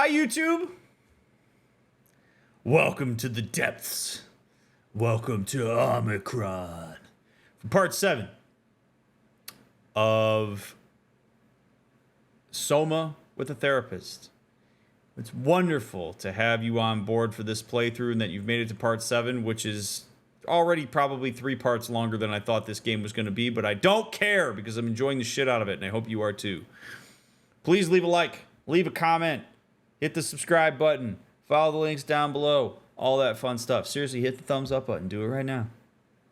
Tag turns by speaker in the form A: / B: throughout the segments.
A: Hi, YouTube. Welcome to the depths. Welcome to Omicron. For part 7 of SOMA with a therapist. It's wonderful to have you on board for this playthrough and that you've made it to part 7, which is already probably 3 parts longer than I thought this game was going to be, but I don't care because I'm enjoying the shit out of it, and I hope you are too. Please leave a like, leave a comment, hit the subscribe button, follow the links down below, all that fun stuff. Seriously, hit the thumbs up button. Do it right now.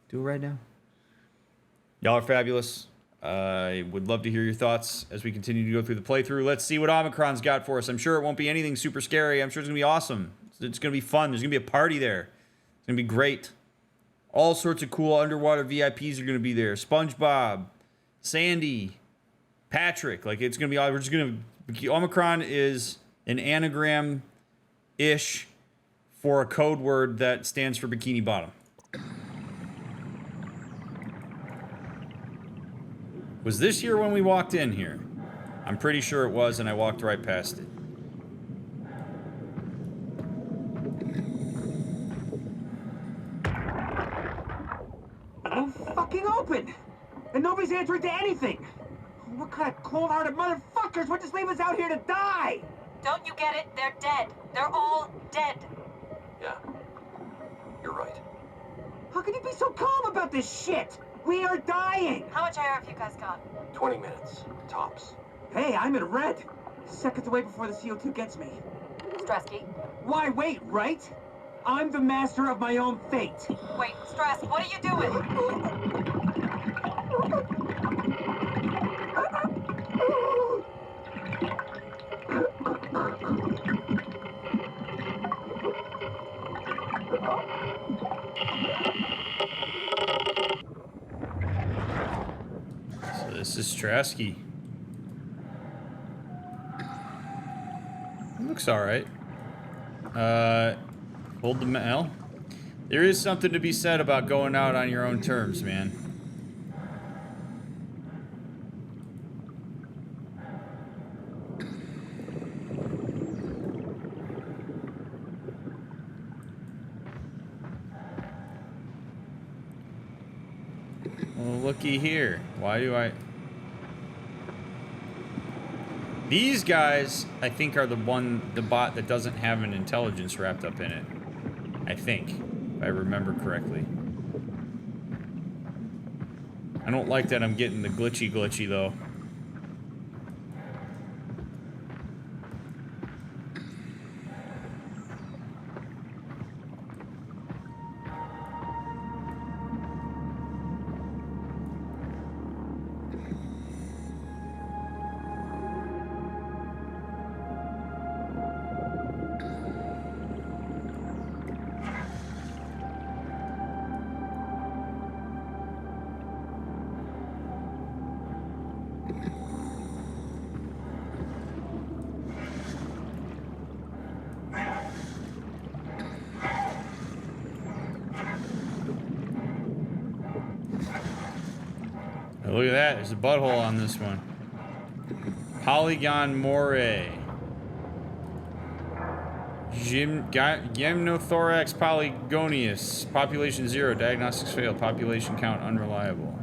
A: Do it right now. Y'all are fabulous. I would love to hear your thoughts as we continue to go through the playthrough. Let's see what Omicron's got for us. I'm sure it won't be anything super scary. I'm sure it's going to be awesome. It's going to be fun. There's going to be a party there. It's going to be great. All sorts of cool underwater VIPs are going to be there. SpongeBob, Sandy, Patrick. Like, it's going to be all... We're just going to... Omicron is an anagram-ish for a code word that stands for Bikini Bottom. Was this year when we walked in here? I'm pretty sure it was, and I walked right past it.
B: It won't fucking open! And nobody's answering to anything! What kind of cold-hearted motherfuckers would just leave us out here to die?
C: Don't you get it? They're dead. They're all dead.
D: Yeah, you're right.
B: How can you be so calm about this shit? We are dying!
C: How much air have you guys got?
D: 20 minutes, tops.
B: Hey, I'm in red. Seconds away before the CO2 gets me.
C: Stresky.
B: Why wait, right? I'm the master of my own fate.
C: Wait, Stress, what are you doing?
A: So this is Strasky. Looks alright. Hold the mail. There is something to be said about going out on your own terms, man. Well, looky here. Why do I... These guys, I think, are the bot that doesn't have an intelligence wrapped up in it. I think, if I remember correctly. I don't like that I'm getting the glitchy though. Oh, look at that. There's a butthole on this one. Polygon Moray. Gymnothorax polygonius. Population 0. Diagnostics failed. Population count unreliable.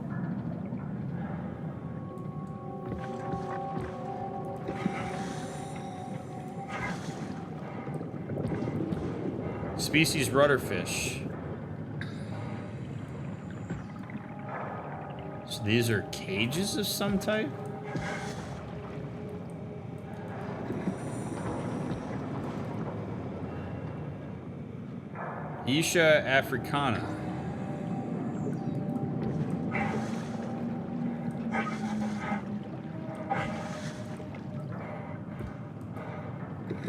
A: Species rudderfish. So these are cages of some type? Isha africana.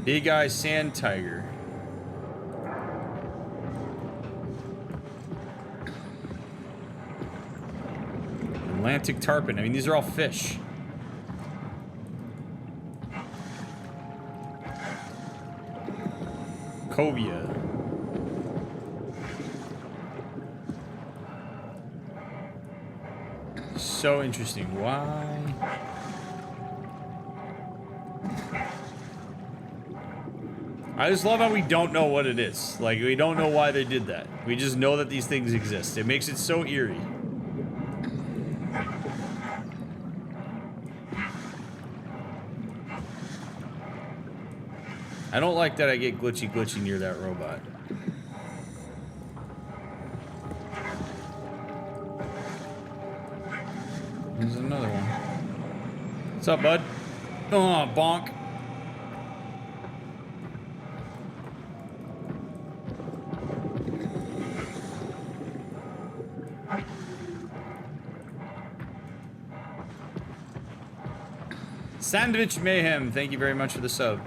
A: Big eye sand tiger. Atlantic tarpon. I mean, these are all fish. Cobia. So interesting. Why? I just love how we don't know what it is. Like, we don't know why they did that. We just know that these things exist. It makes it so eerie. I don't like that I get glitchy near that robot. There's another one. What's up, bud? Oh, bonk. Sandwich Mayhem, thank you very much for the sub.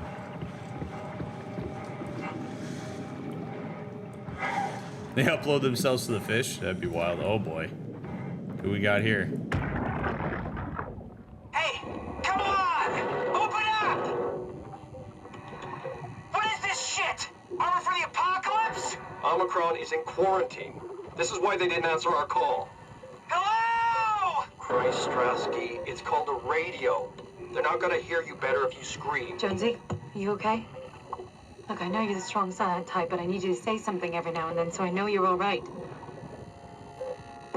A: They upload themselves to the fish? That'd be wild. Oh boy. Who we got here?
B: Hey, come on! Open up! What is this shit? Armor for the apocalypse?
D: Omicron is in quarantine. This is why they didn't answer our call.
B: Hello!
D: Christ, Strasky, it's called a radio. They're not gonna hear you better if you scream.
C: Jonesy, are you okay? Look, I know you're the strong silent type, but I need you to say something every now and then so I know you're all right.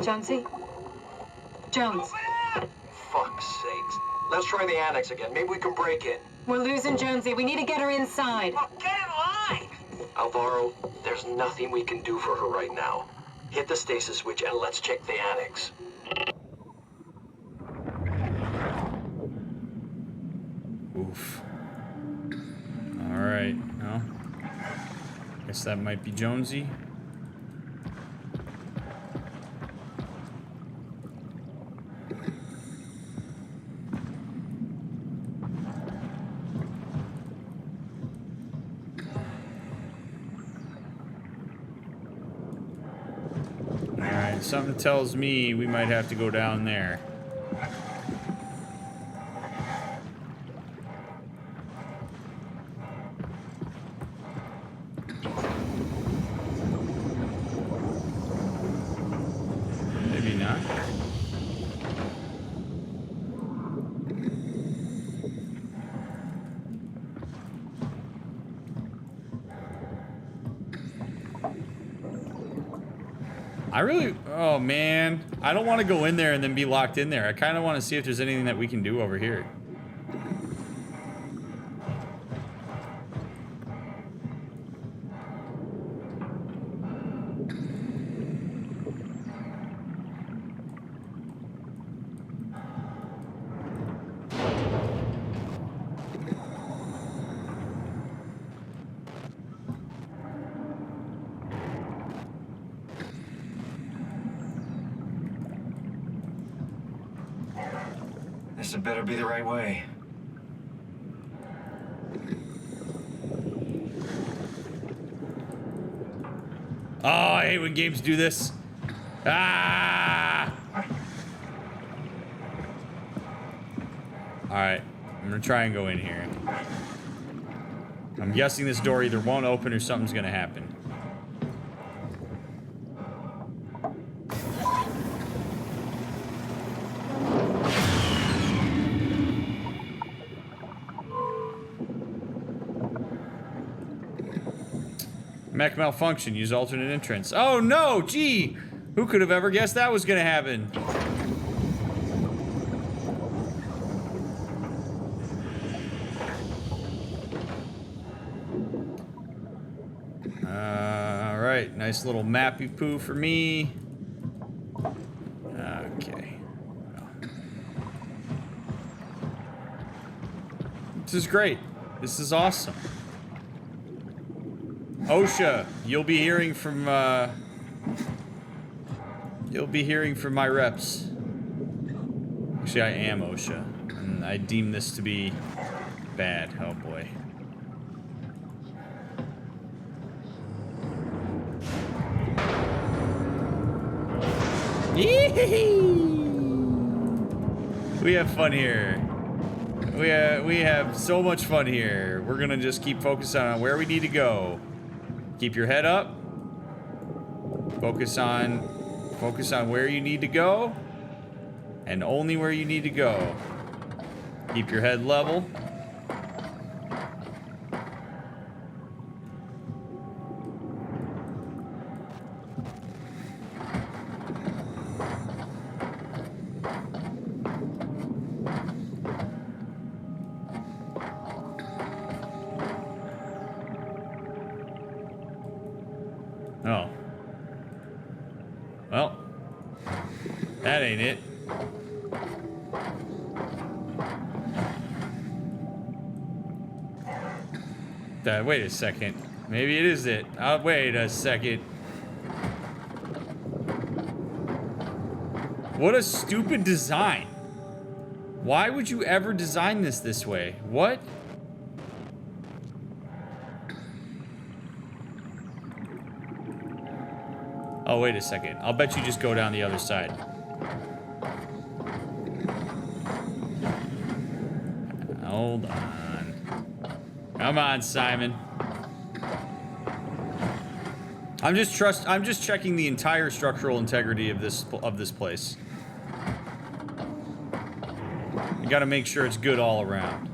C: Jonesy? Jones,
B: Open up!
D: Fuck's sakes. Let's try the annex again. Maybe we can break in.
C: we're losing Jonesy. We need to get her inside.
B: Well, get in line!
D: Alvaro, there's nothing we can do for her right now. Hit the stasis switch and let's check the annex.
A: Oof. Alright, well. Guess that might be Jonesy. Alright, something tells me we might have to go down there. Maybe not. Oh man, I don't want to go in there and then be locked in there. I kind of want to see if there's anything that we can do over here.
B: This had better be the right way.
A: Oh, I hate when games do this. Ah! Alright, I'm gonna try and go in here. I'm guessing this door either won't open or something's gonna happen. Mech malfunction. Use alternate entrance. Oh no! Gee! Who could have ever guessed that was gonna happen? Alright, nice little mappy poo for me. Okay. This is great. This is awesome. OSHA, you'll be hearing from my reps. Actually, I am OSHA, and I deem this to be bad. Oh boy. We have fun here. We have so much fun here. We're gonna just keep focusing on where we need to go. Keep your head up. Focus on where you need to go, and only where you need to go. Keep your head level. Oh. Well, that ain't it. Wait a second. Maybe it is it. Wait a second. What a stupid design. Why would you ever design this way? What? Oh, wait a second. I'll bet you just go down the other side. Hold on. Come on, Simon. I'm just checking the entire structural integrity of this place. You gotta make sure it's good all around.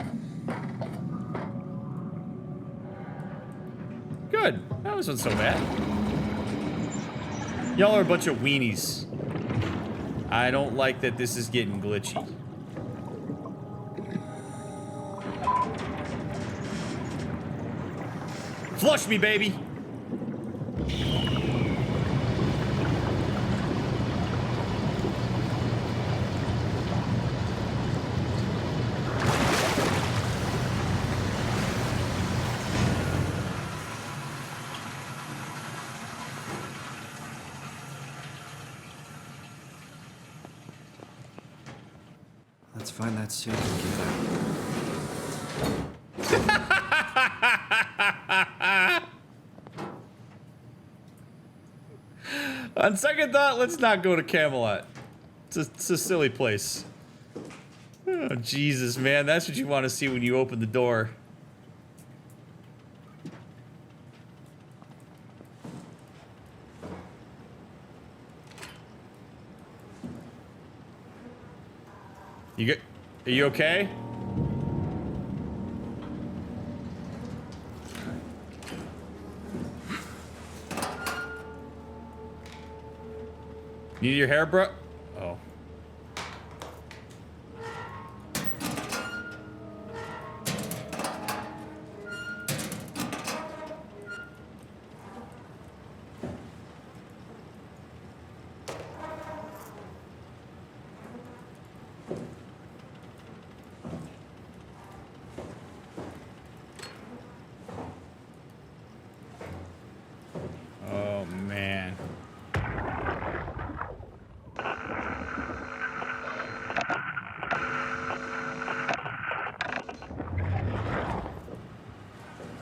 A: Good. That wasn't so bad. Y'all are a bunch of weenies. I don't like that this is getting glitchy. Flush me, baby!
E: Let's find that suit and get out.
A: On second thought, let's not go to Camelot. It's a silly place. Oh, Jesus, man. That's what you want to see when you open the door. Are you okay? You need your hair, bro? Oh. Oh, man.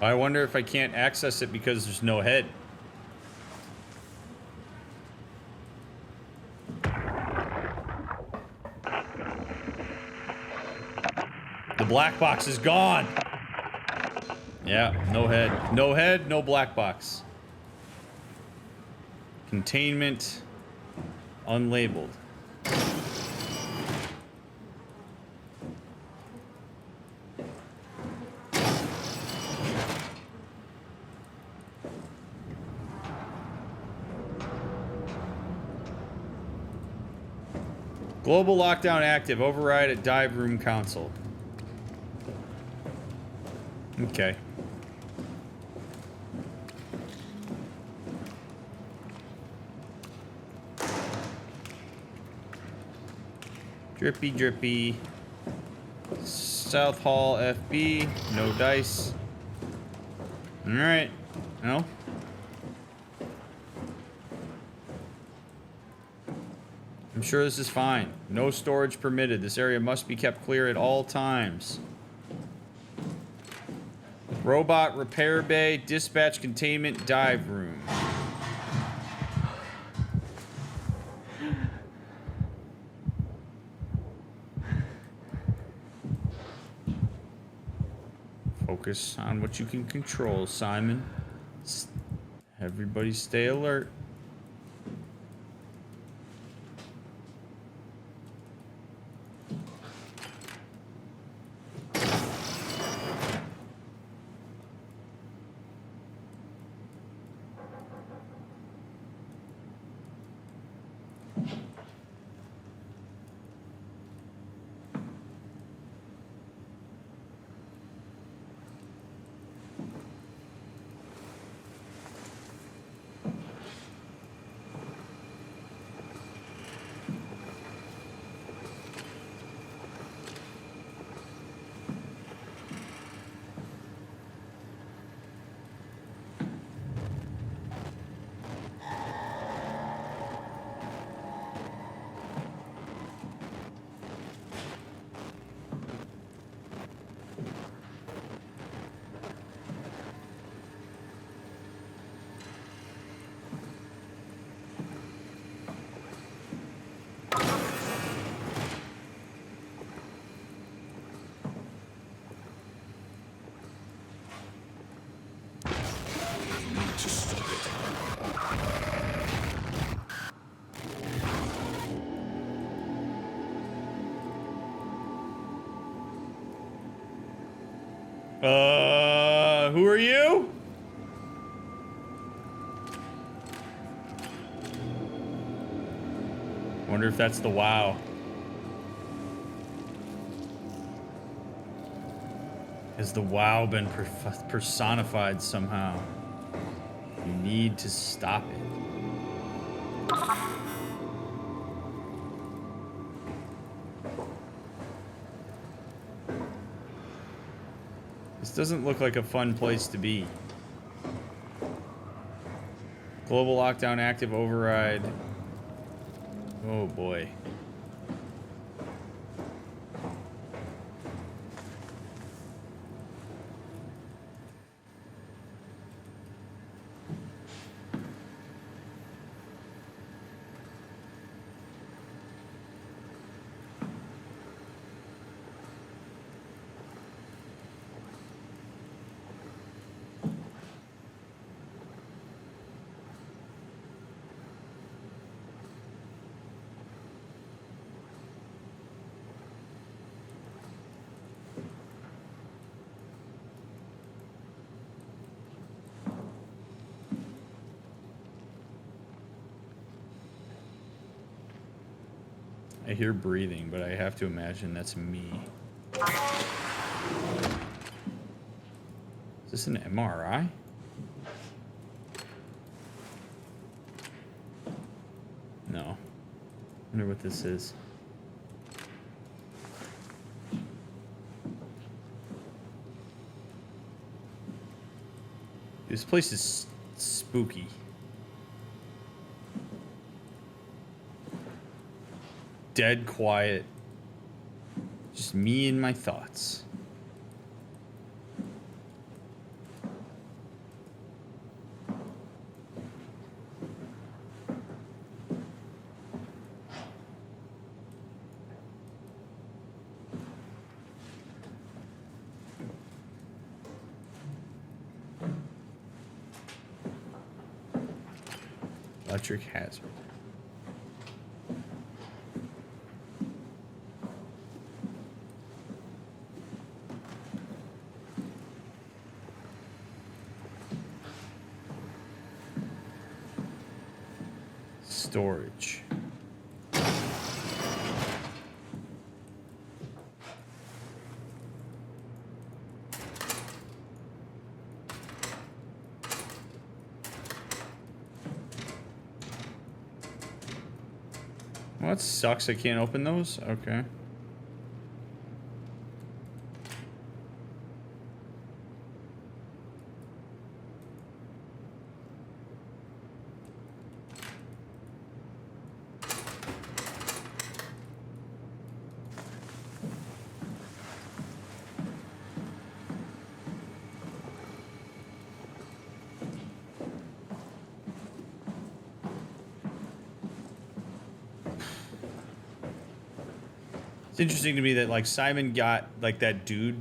A: I wonder if I can't access it because there's no head. The black box is gone. Yeah, no head. No head, no black box. Containment unlabeled. Global lockdown active. Override at dive room console. Okay. Drippy, drippy. South Hall FB. No dice. Alright. No. I'm sure this is fine. No storage permitted. This area must be kept clear at all times. Robot repair bay, dispatch containment, dive room. Focus on what you can control, Simon. Everybody stay alert. Who are you? Wonder if that's the WoW. Has the WoW been personified somehow? You need to stop it. This doesn't look like a fun place to be. Global lockdown active override. Oh boy. I hear breathing, but I have to imagine that's me. Is this an MRI? No. I wonder what this is. This place is spooky. Dead quiet. Just me and my thoughts. Electric hazard. Storage. Well, that sucks. I can't open those? Okay. It's interesting to me that, like, Simon got, like, that dude,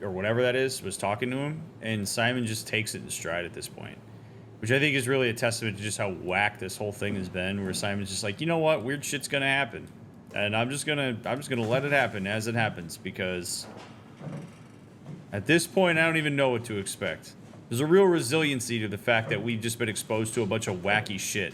A: or whatever that is, was talking to him, and Simon just takes it in stride at this point. Which I think is really a testament to just how whack this whole thing has been, where Simon's just like, you know what, weird shit's gonna happen. And I'm just gonna let it happen as it happens, because at this point, I don't even know what to expect. There's a real resiliency to the fact that we've just been exposed to a bunch of wacky shit.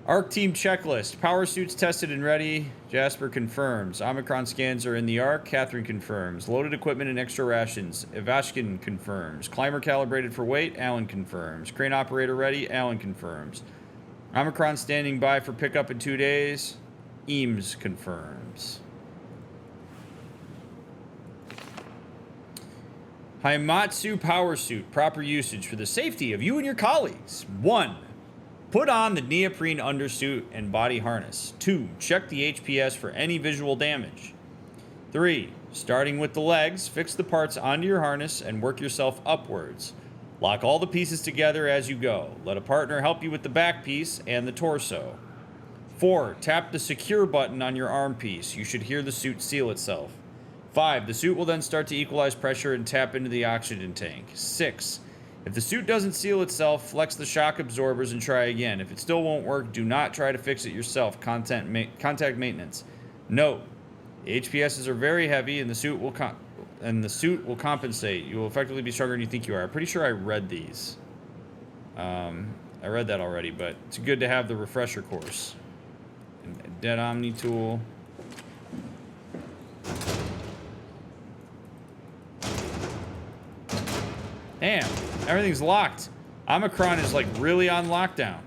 A: ARC team checklist. Power suits tested and ready. Jasper confirms. Omicron scans are in the ARC. Catherine confirms. Loaded equipment and extra rations. Ivashkin confirms. Climber calibrated for weight. Alan confirms. Crane operator ready. Alan confirms. Omicron standing by for pickup in 2 days. Eames confirms. Haimatsu Power Suit. Proper usage for the safety of you and your colleagues. 1. Put on the neoprene undersuit and body harness. 2. Check the HPS for any visual damage. 3. Starting with the legs, fix the parts onto your harness and work yourself upwards. Lock all the pieces together as you go. Let a partner help you with the back piece and the torso. 4. Tap the secure button on your arm piece. You should hear the suit seal itself. 5. The suit will then start to equalize pressure and tap into the oxygen tank. 6. If the suit doesn't seal itself, flex the shock absorbers and try again. If it still won't work, do not try to fix it yourself. Contact maintenance. Note: the HPSs are very heavy, and the suit will compensate. You will effectively be stronger than you think you are. I'm pretty sure I read these. I read that already, but it's good to have the refresher course. Dead Omni tool. Damn, everything's locked. Omicron is like really on lockdown.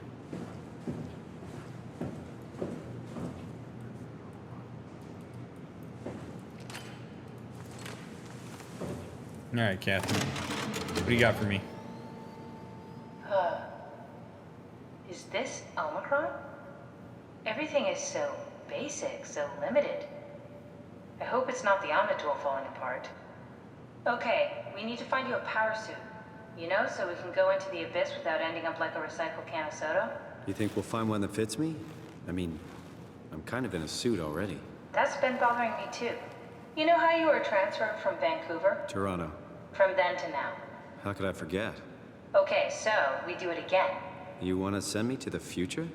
A: All right, Catherine. What do you got for me?
F: Is this Omicron? Everything is so basic, so limited. I hope it's not the Omnitool falling apart. Okay, we need to find you a power suit. You know, so we can go into the abyss without ending up like a recycled can of soda.
E: You think we'll find one that fits me? I mean, I'm kind of in a suit already.
F: That's been bothering me too. You know how you were transferred from Vancouver?
E: Toronto.
F: From then to now.
E: How could I forget?
F: Okay, so we do it again.
E: You want to send me to the future?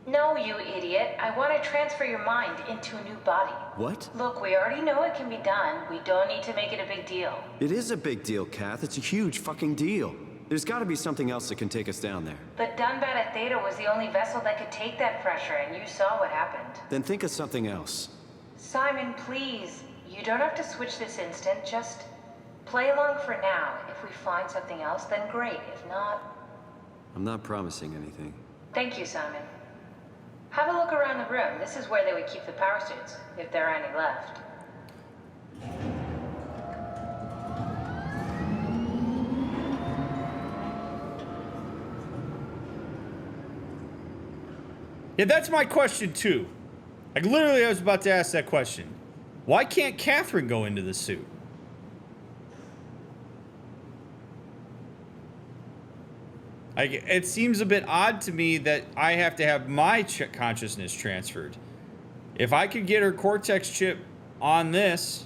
F: No, you idiot. I want to transfer your mind into a new body.
E: What?
F: Look, we already know it can be done. We don't need to make it a big deal.
E: It is a big deal, Kath. It's a huge fucking deal. There's got to be something else that can take us down there.
F: The Dunbat at Theta was the only vessel that could take that pressure, and you saw what happened.
E: Then think of something else.
F: Simon, please. You don't have to switch this instant. Just play along for now. If we find something else, then great. If not...
E: I'm not promising anything.
F: Thank you, Simon. Have a look around the room. This is where they would keep the power suits, if there are any left.
A: Yeah, that's my question too. Like literally I was about to ask that question. Why can't Catherine go into the suit? Like, it seems a bit odd to me that I have to have my consciousness transferred. If I could get her Cortex chip on this...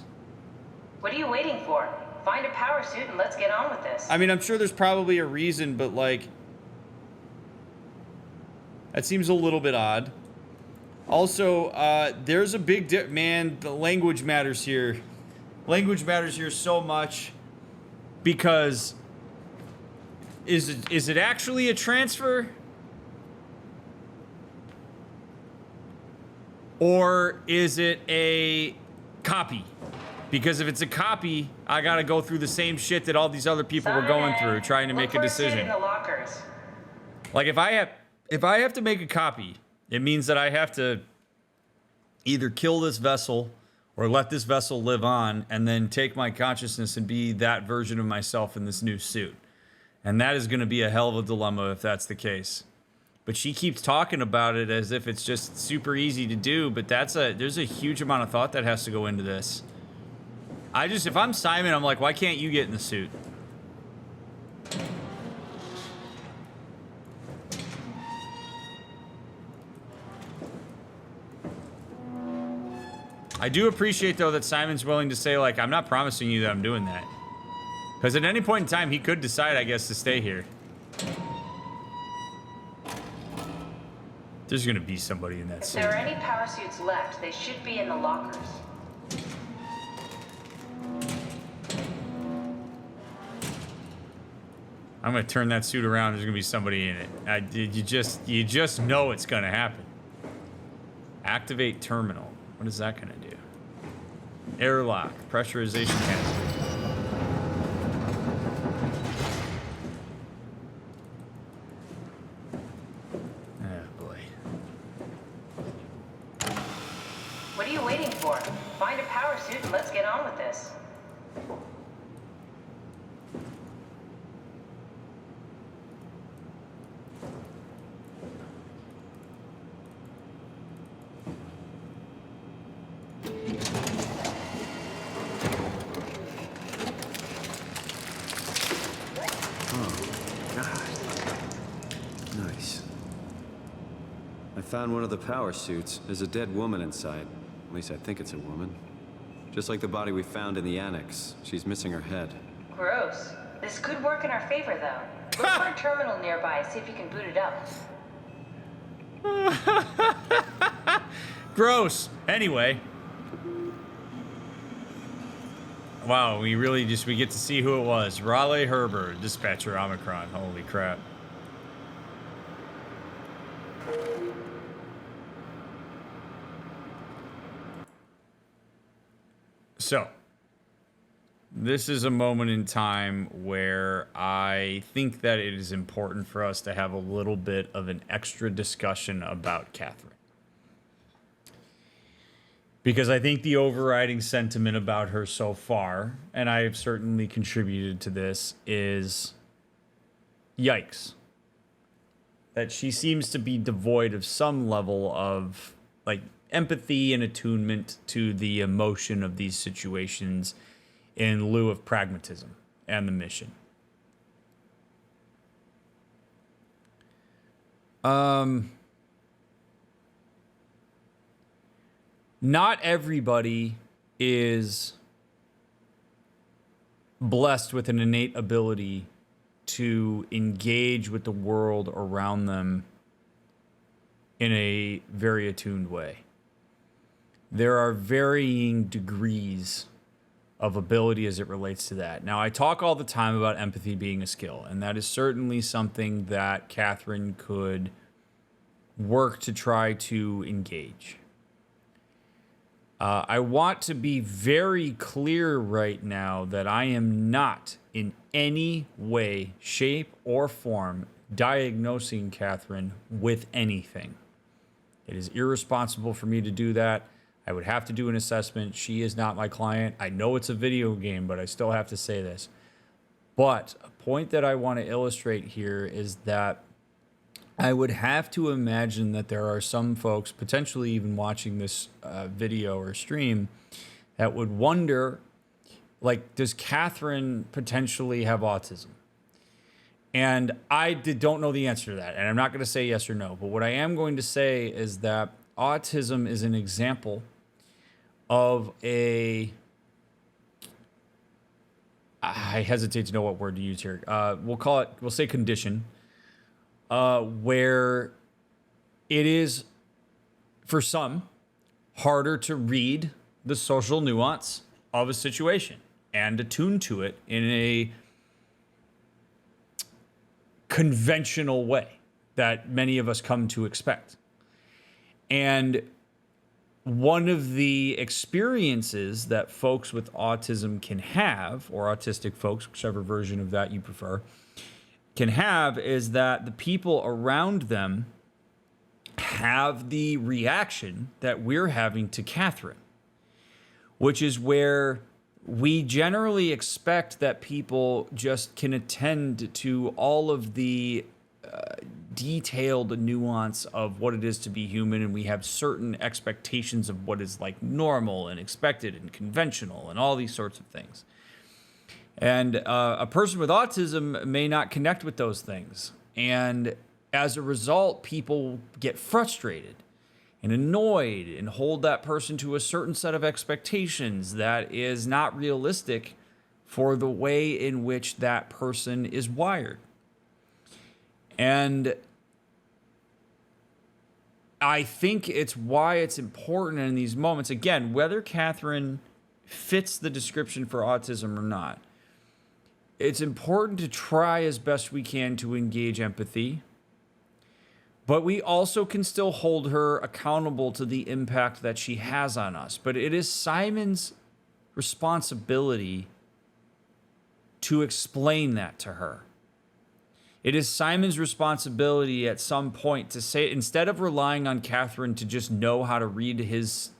F: What are you waiting for? Find a power suit and let's get on with this.
A: I mean, I'm sure there's probably a reason, but like... that seems a little bit odd. Also, there's a big... man, the language matters here. Language matters here so much. Because... Is it actually a transfer? Or is it a copy? Because if it's a copy, I gotta go through the same shit that all these other people were going through, trying to make a decision.
F: In the lockers.
A: Like if I have to make a copy, it means that I have to either kill this vessel or let this vessel live on, and then take my consciousness and be that version of myself in this new suit. And that is going to be a hell of a dilemma if that's the case. But she keeps talking about it as if it's just super easy to do, but there's a huge amount of thought that has to go into this. If I'm Simon, I'm like, why can't you get in the suit? I do appreciate, though, that Simon's willing to say, like, I'm not promising you that I'm doing that. Because at any point in time, he could decide, I guess, to stay here. There's going to be somebody in that
F: If
A: suit.
F: there are any power suits left, they should be in the lockers.
A: I'm going to turn that suit around. There's going to be somebody in it. You just know it's going to happen. Activate terminal. What is that going to do? Airlock. Pressurization caster.
F: What are you waiting for? Find a power suit and let's get on with this.
E: God. Nice. I found one of the power suits. There's a dead woman inside. At least I think it's a woman. Just like the body we found in the annex. She's missing her head.
F: Gross. This could work in our favor, though. Look for a terminal nearby, see if you can boot it up.
A: Gross. Anyway. Wow, we get to see who it was. Raleigh Herbert, dispatcher Omicron. Holy crap. So, this is a moment in time where I think that it is important for us to have a little bit of an extra discussion about Catherine. Because I think the overriding sentiment about her so far, and I have certainly contributed to this, is yikes. That she seems to be devoid of some level of like empathy and attunement to the emotion of these situations in lieu of pragmatism and the mission. Not everybody is blessed with an innate ability to engage with the world around them in a very attuned way. There are varying degrees of ability as it relates to that. Now, I talk all the time about empathy being a skill, and that is certainly something that Catherine could work to try to engage. I want to be very clear right now that I am not in any way, shape, or form diagnosing Catherine with anything. It is irresponsible for me to do that. I would have to do an assessment. She is not my client. I know it's a video game, but I still have to say this. But a point that I want to illustrate here is that I would have to imagine that there are some folks, potentially even watching this video or stream, that would wonder, like, does Catherine potentially have autism? And I don't know the answer to that, and I'm not going to say yes or no. But what I am going to say is that autism is an example of I hesitate to know what word to use here. We'll say condition, where it is, for some, harder to read the social nuance of a situation and attune to it in a conventional way that many of us come to expect. And one of the experiences that folks with autism can have, or autistic folks, whichever version of that you prefer, can have, is that the people around them have the reaction that we're having to Catherine, which is where we generally expect that people just can attend to all of the detailed nuance of what it is to be human, and we have certain expectations of what is like normal and expected and conventional and all these sorts of things. And a person with autism may not connect with those things. And as a result, people get frustrated and annoyed and hold that person to a certain set of expectations that is not realistic for the way in which that person is wired. And I think it's why it's important in these moments, again, whether Catherine fits the description for autism or not, it's important to try as best we can to engage empathy, but we also can still hold her accountable to the impact that she has on us. But it is Simon's responsibility to explain that to her. It is Simon's responsibility at some point to say, instead of relying on Catherine to just know how to read his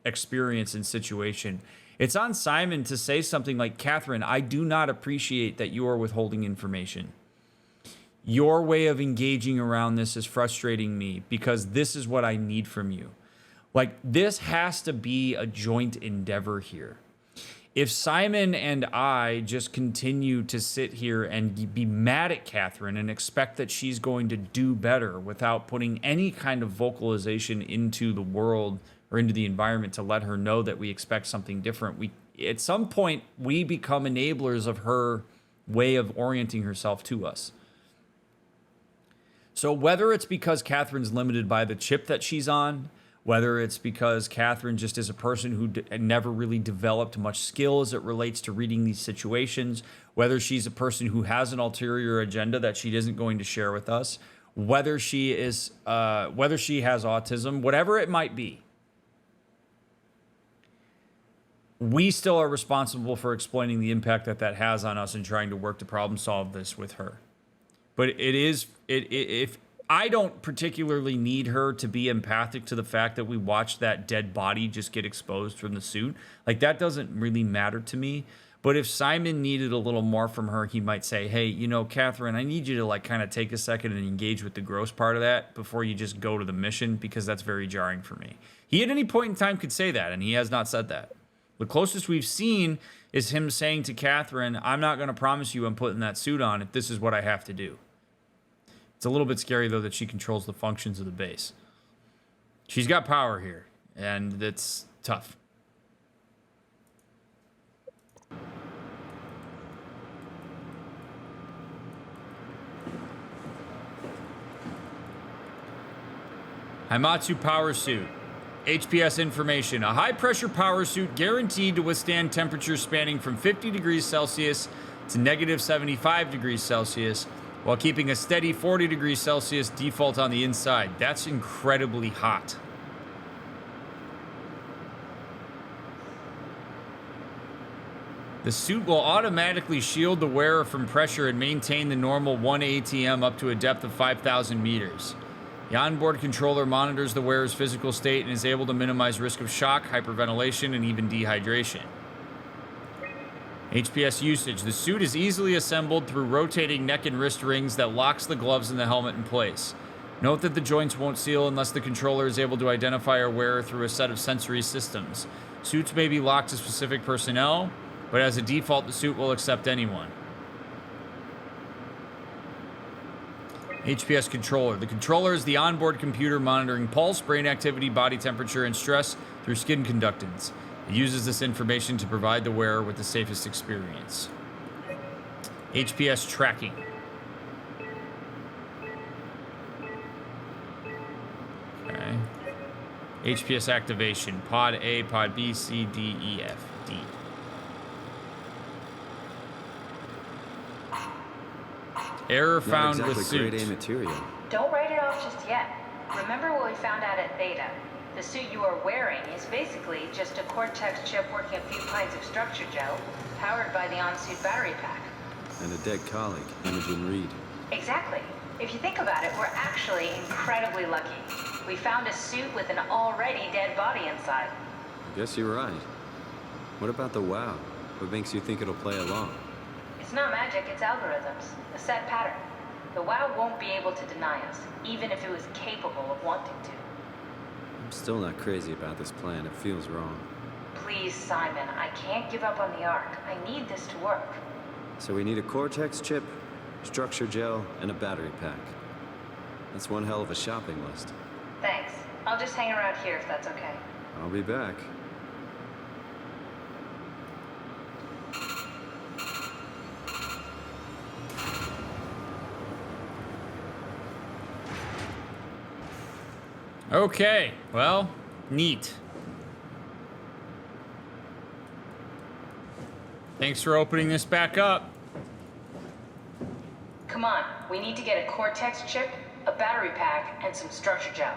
A: experience and situation, it's on Simon to say something like, Catherine, I do not appreciate that you are withholding information. Your way of engaging around this is frustrating me because this is what I need from you. Like, this has to be a joint endeavor here. If Simon and I just continue to sit here and be mad at Catherine and expect that she's going to do better without putting any kind of vocalization into the world or into the environment to let her know that we expect something different, at some point we become enablers of her way of orienting herself to us. So whether it's because Catherine's limited by the chip that she's on, whether it's because Catherine just is a person who never really developed much skill as it relates to reading these situations, whether she's a person who has an ulterior agenda that she isn't going to share with us, whether she has autism, whatever it might be, we still are responsible for explaining the impact that has on us and trying to work to problem solve this with her. But if I don't particularly need her to be empathic to the fact that we watched that dead body just get exposed from the suit. Like, that doesn't really matter to me. But if Simon needed a little more from her, he might say, hey, you know, Catherine, I need you to like kind of take a second and engage with the gross part of that before you just go to the mission, because that's very jarring for me. He at any point in time could say that, and he has not said that. The closest we've seen is him saying to Catherine, I'm not going to promise you I'm putting that suit on if this is what I have to do. It's a little bit scary, though, that she controls the functions of the base. She's got power here, and it's tough. Haimatsu power suit. HPS information. A high-pressure power suit guaranteed to withstand temperatures spanning from 50 degrees Celsius to negative 75 degrees Celsius, while keeping a steady 40 degrees Celsius default on the inside. That's incredibly hot. The suit will automatically shield the wearer from pressure and maintain the normal 1 ATM up to a depth of 5,000 meters. The onboard controller monitors the wearer's physical state and is able to minimize risk of shock, hyperventilation, and even dehydration. HPS usage. The suit is easily assembled through rotating neck and wrist rings that locks the gloves and the helmet in place. Note that the joints won't seal unless the controller is able to identify a wearer through a set of sensory systems. Suits may be locked to specific personnel, but as a default, the suit will accept anyone. HPS controller. The controller is the onboard computer monitoring pulse, brain activity, body temperature, and stress through skin conductance. It uses this information to provide the wearer with the safest experience. HPS tracking. Okay. HPS activation. Pod A, Pod B, C, D, E, F, D. Error found
E: Not exactly
A: with suit.
E: grade A material.
F: Don't write it off just yet. Remember what we found out at Theta? The suit you are wearing is basically just a Cortex chip working a few pints of structure gel, powered by the on-suit battery pack.
E: And a dead colleague, Imogen Reed.
F: Exactly. If you think about it, we're actually incredibly lucky. We found a suit with an already dead body inside.
E: I guess you're right. What about the WoW? What makes you think it'll play along?
F: It's not magic, it's algorithms. A set pattern. The WoW won't be able to deny us, even if it was capable of wanting to.
E: I'm still not crazy about this plan. It feels wrong.
F: Please, Simon, I can't give up on the Ark. I need this to work.
E: So we need a Cortex chip, structure gel, and a battery pack. That's one hell of a shopping list.
F: Thanks. I'll just hang around here if that's okay.
E: I'll be back.
A: Okay, well, neat. Thanks for opening this back up.
F: Come on, we need to get a Cortex chip, a battery pack, and some structure gel.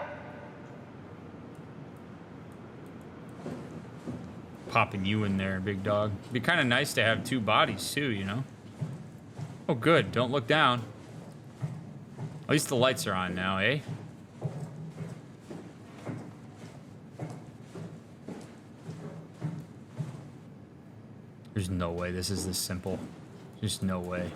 A: Popping you in there, big dog. Be kind of nice to have two bodies too, you know? Oh, good. Don't look down. At least the lights are on now, eh? There's no way this is this simple. Just no way.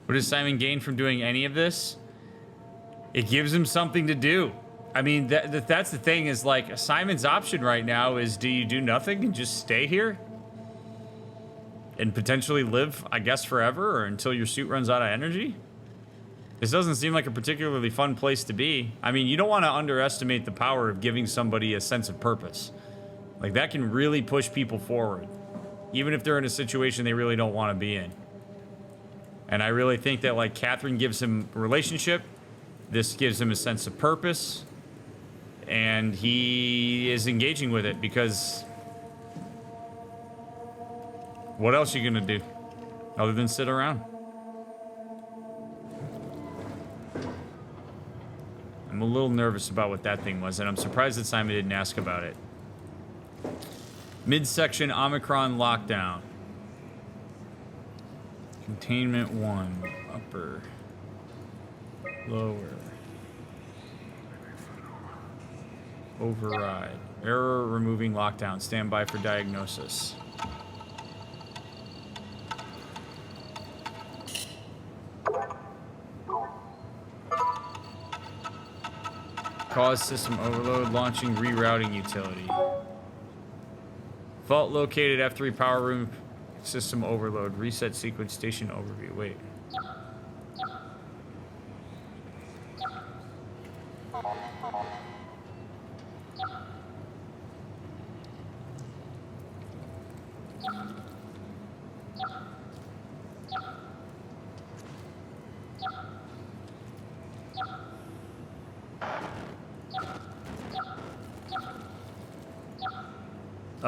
A: What does Simon gain from doing any of this? It gives him something to do. I mean, that's the thing is like Simon's option right now is do you do nothing and just stay here? And potentially live, I guess, forever or until your suit runs out of energy? This doesn't seem like a particularly fun place to be. I mean, you don't want to underestimate the power of giving somebody a sense of purpose. Like, that can really push people forward, even if they're in a situation they really don't want to be in. And I really think that, like, Catherine gives him a relationship. This gives him a sense of purpose. And he is engaging with it because... what else are you going to do other than sit around? I'm a little nervous about what that thing was, and I'm surprised that Simon didn't ask about it. Midsection Omicron lockdown. Containment 1. Upper. Lower. Override. Error removing lockdown. Stand by for diagnosis. Cause system overload, launching rerouting utility. Fault located, F3 power room, system overload, reset sequence station overview. Wait.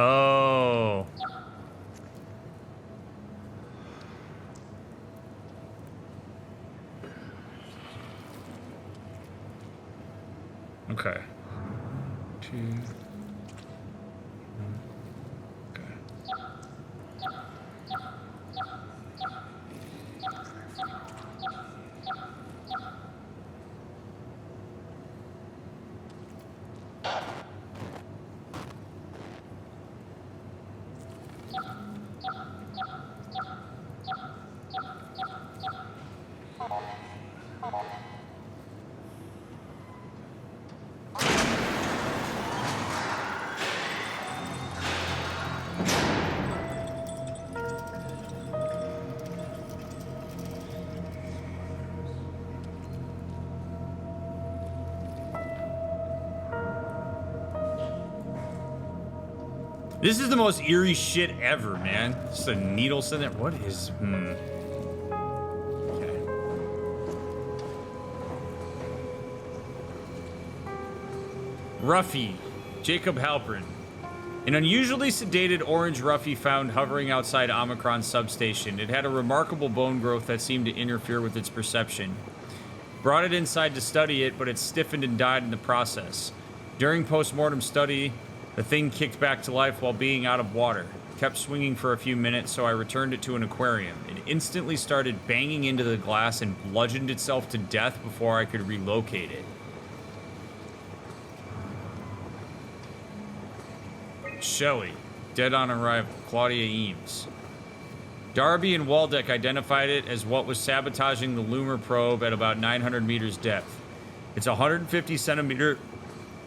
A: Oh. Okay. 2. Okay. This is the most eerie shit ever, man. Just a needle sitting there. What is... Okay. Ruffy. Jacob Halpern. An unusually sedated orange Ruffy found hovering outside Omicron substation. It had a remarkable bone growth that seemed to interfere with its perception. Brought it inside to study it, but it stiffened and died in the process. During post-mortem study, the thing kicked back to life while being out of water. Kept swinging for a few minutes, so I returned it to an aquarium. It instantly started banging into the glass and bludgeoned itself to death before I could relocate it. Shelley, dead on arrival. Claudia Eames. Darby and Waldeck identified it as what was sabotaging the Loomer probe at about 900 meters depth. It's a 150 centimeter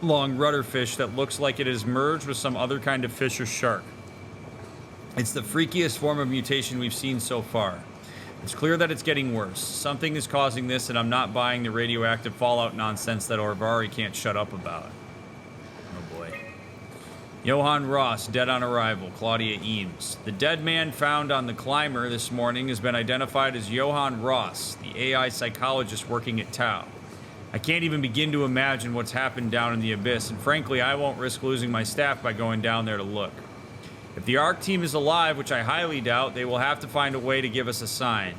A: long rudder fish that looks like it has merged with some other kind of fish or shark. It's the freakiest form of mutation we've seen so far. It's clear that it's getting worse. Something is causing this, and I'm not buying the radioactive fallout nonsense that Orvari can't shut up about. Oh boy. Johann Ross, dead on arrival. Claudia Eames. The dead man found on the climber this morning has been identified as Johann Ross, the AI psychologist working at Tau. I can't even begin to imagine what's happened down in the abyss, and frankly, I won't risk losing my staff by going down there to look. If the ARC team is alive, which I highly doubt, they will have to find a way to give us a sign.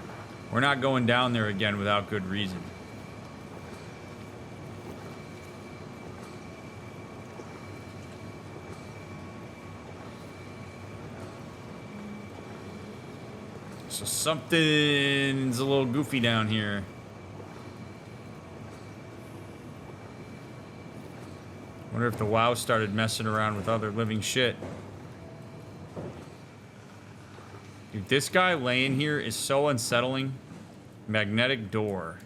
A: We're not going down there again without good reason. So something's a little goofy down here. Wonder if the WoW started messing around with other living shit. Dude, this guy laying here is so unsettling. Magnetic door.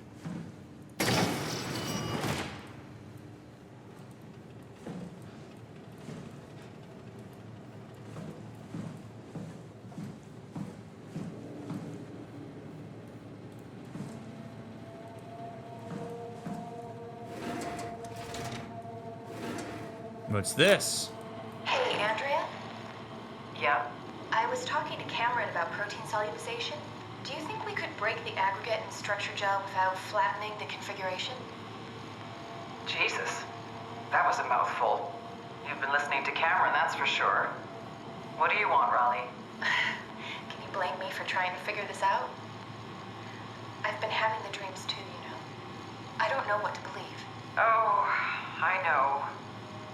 A: What's this?
G: Hey, Andrea?
F: Yeah?
G: I was talking to Cameron about protein solubilization. Do you think we could break the aggregate and structure gel without flattening the configuration?
F: Jesus. That was a mouthful. You've been listening to Cameron, that's for sure. What do you want, Raleigh?
G: Can you blame me for trying to figure this out? I've been having the dreams too, you know. I don't know what to believe.
F: Oh, I know.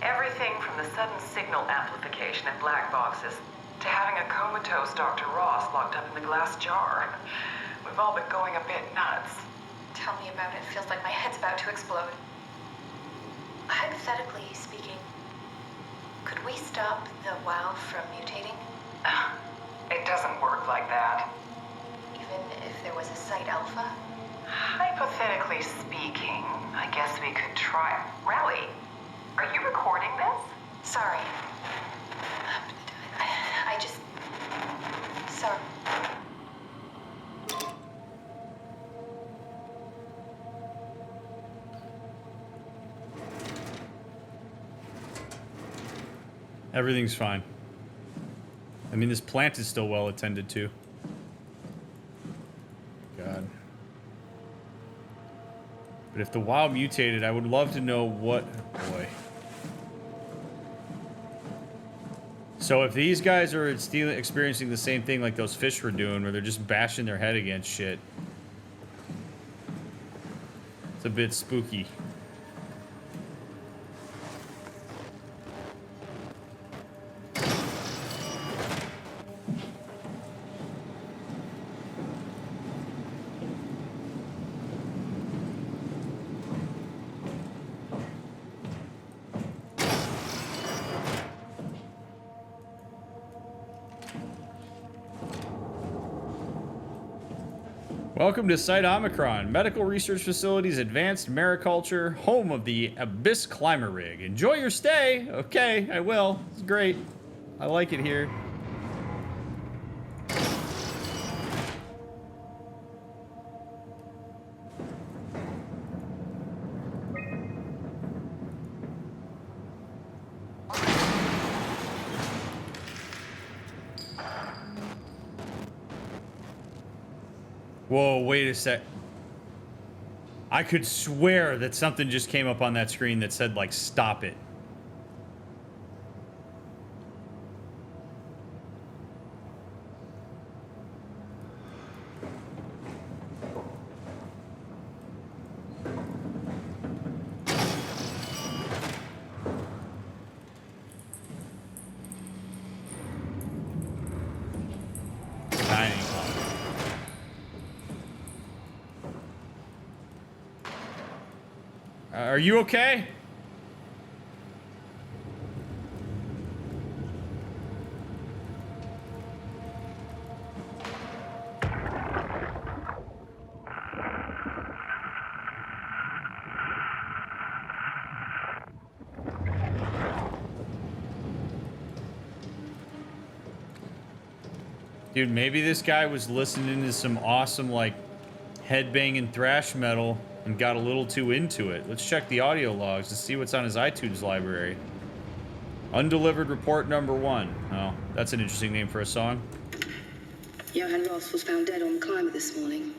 F: Everything from the sudden signal amplification in black boxes to having a comatose Dr. Ross locked up in the glass jar. We've all been going a bit nuts.
G: Tell me about it. Feels like my head's about to explode. Hypothetically speaking, could we stop the WoW from mutating?
F: It doesn't work like that.
G: Even if there was a Site Alpha?
F: Hypothetically speaking, I guess we could try. Raleigh, are you recording this?
G: Sorry. I just... Sorry.
A: Everything's fine. I mean, this plant is still well attended to. God. But if the WoW mutated, I would love to know what... Boy. So if these guys are experiencing the same thing like those fish were doing, where they're just bashing their head against shit, it's a bit spooky. Welcome to Site Omicron, Medical Research Facility's Advanced Mariculture, home of the Abyss Climber Rig. Enjoy your stay. Okay, I will. It's great. I like it here. Whoa, wait a sec. I could swear that something just came up on that screen that said, like, stop it. Are you okay? Dude, maybe this guy was listening to some awesome, like, headbanging thrash metal and got a little too into it. Let's check the audio logs to see what's on his iTunes library. Undelivered report number 1. Oh, that's an interesting name for a song.
H: Johan Ross was found dead on the climber this morning.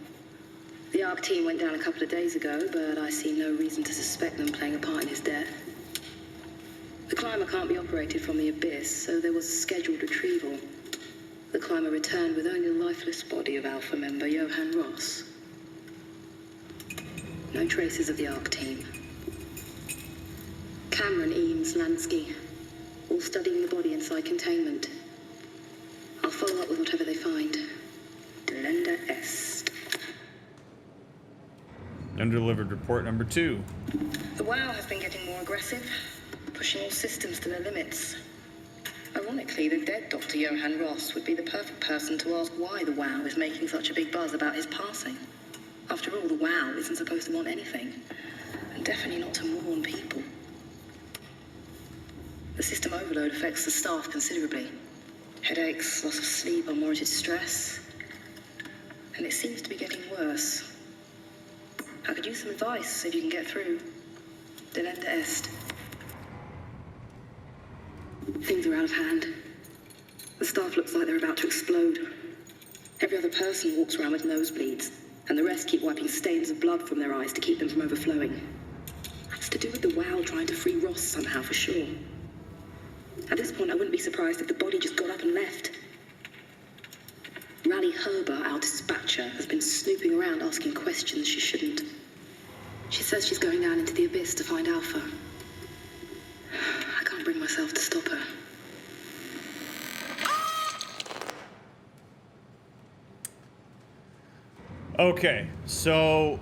H: The ARC team went down a couple of days ago, but I see no reason to suspect them playing a part in his death. The climber can't be operated from the Abyss, so there was a scheduled retrieval. The climber returned with only the lifeless body of Alpha member Johan Ross. No traces of the ARC team. Cameron, Eames, Lansky, all studying the body inside containment. I'll follow up with whatever they find. Delenda S.
A: Undelivered report number 2.
H: The WoW has been getting more aggressive, pushing all systems to their limits. Ironically, the dead Dr. Johan Ross would be the perfect person to ask why the WoW is making such a big buzz about his passing. After all, the WOW isn't supposed to want anything. And definitely not to mourn people. The system overload affects the staff considerably. Headaches, loss of sleep, unwarranted stress. And it seems to be getting worse. I could use some advice if you can get through. Delenda est. Things are out of hand. The staff looks like they're about to explode. Every other person walks around with nosebleeds, and the rest keep wiping stains of blood from their eyes to keep them from overflowing. It's to do with the WOW trying to free Ross somehow, for sure. At this point, I wouldn't be surprised if the body just got up and left. Rally Herber, our dispatcher, has been snooping around asking questions she shouldn't. She says she's going down into the abyss to find Alpha. I can't bring myself to stop her.
A: Okay, so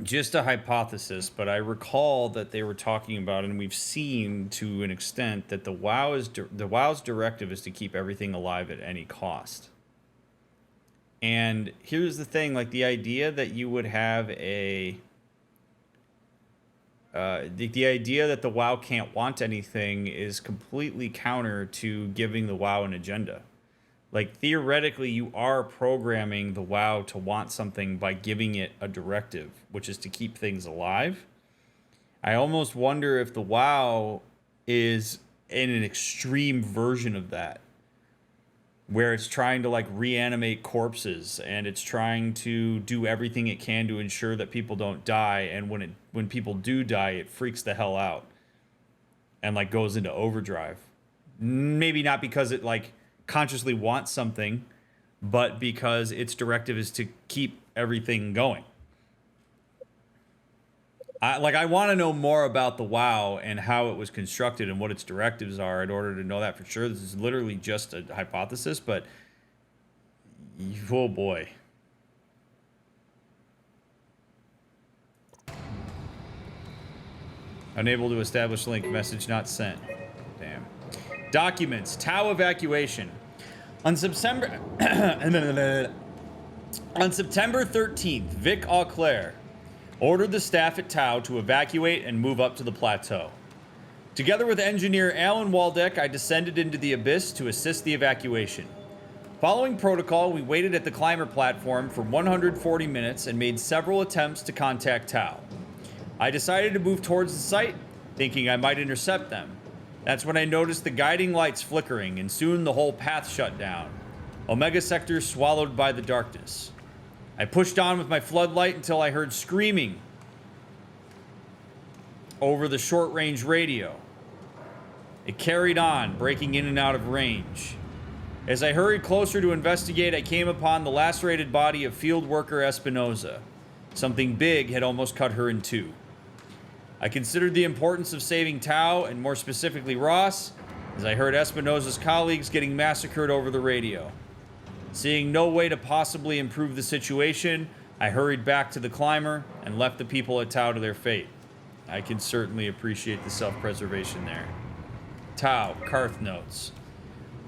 A: just a hypothesis, but I recall that they were talking about, and we've seen to an extent, that the WOW's directive is to keep everything alive at any cost. And here's the thing, like the idea that you would have the idea that the WOW can't want anything is completely counter to giving the WOW an agenda. Like, theoretically, you are programming the WOW to want something by giving it a directive, which is to keep things alive. I almost wonder if the WOW is in an extreme version of that, where it's trying to, like, reanimate corpses, and it's trying to do everything it can to ensure that people don't die, and when people do die, it freaks the hell out and, like, goes into overdrive. Maybe not because it, like, consciously wants something, but because its directive is to keep everything going. I want to know more about the WOW and how it was constructed and what its directives are in order to know that for sure. This is literally just a hypothesis, but oh boy. Unable to establish link, message not sent. Damn. Documents, Tau evacuation. On September 13th, Vic Auclair ordered the staff at Tau to evacuate and move up to the plateau. Together with engineer Alan Waldeck, I descended into the abyss to assist the evacuation. Following protocol, we waited at the climber platform for 140 minutes and made several attempts to contact Tau. I decided to move towards the site, thinking I might intercept them. That's when I noticed the guiding lights flickering, and soon the whole path shut down. Omega Sector swallowed by the darkness. I pushed on with my floodlight until I heard screaming over the short-range radio. It carried on, breaking in and out of range. As I hurried closer to investigate, I came upon the lacerated body of field worker Espinosa. Something big had almost cut her in two. I considered the importance of saving Tau, and more specifically Ross, as I heard Espinosa's colleagues getting massacred over the radio. Seeing no way to possibly improve the situation, I hurried back to the climber and left the people at Tau to their fate. I can certainly appreciate the self-preservation there. Tau, Karth notes.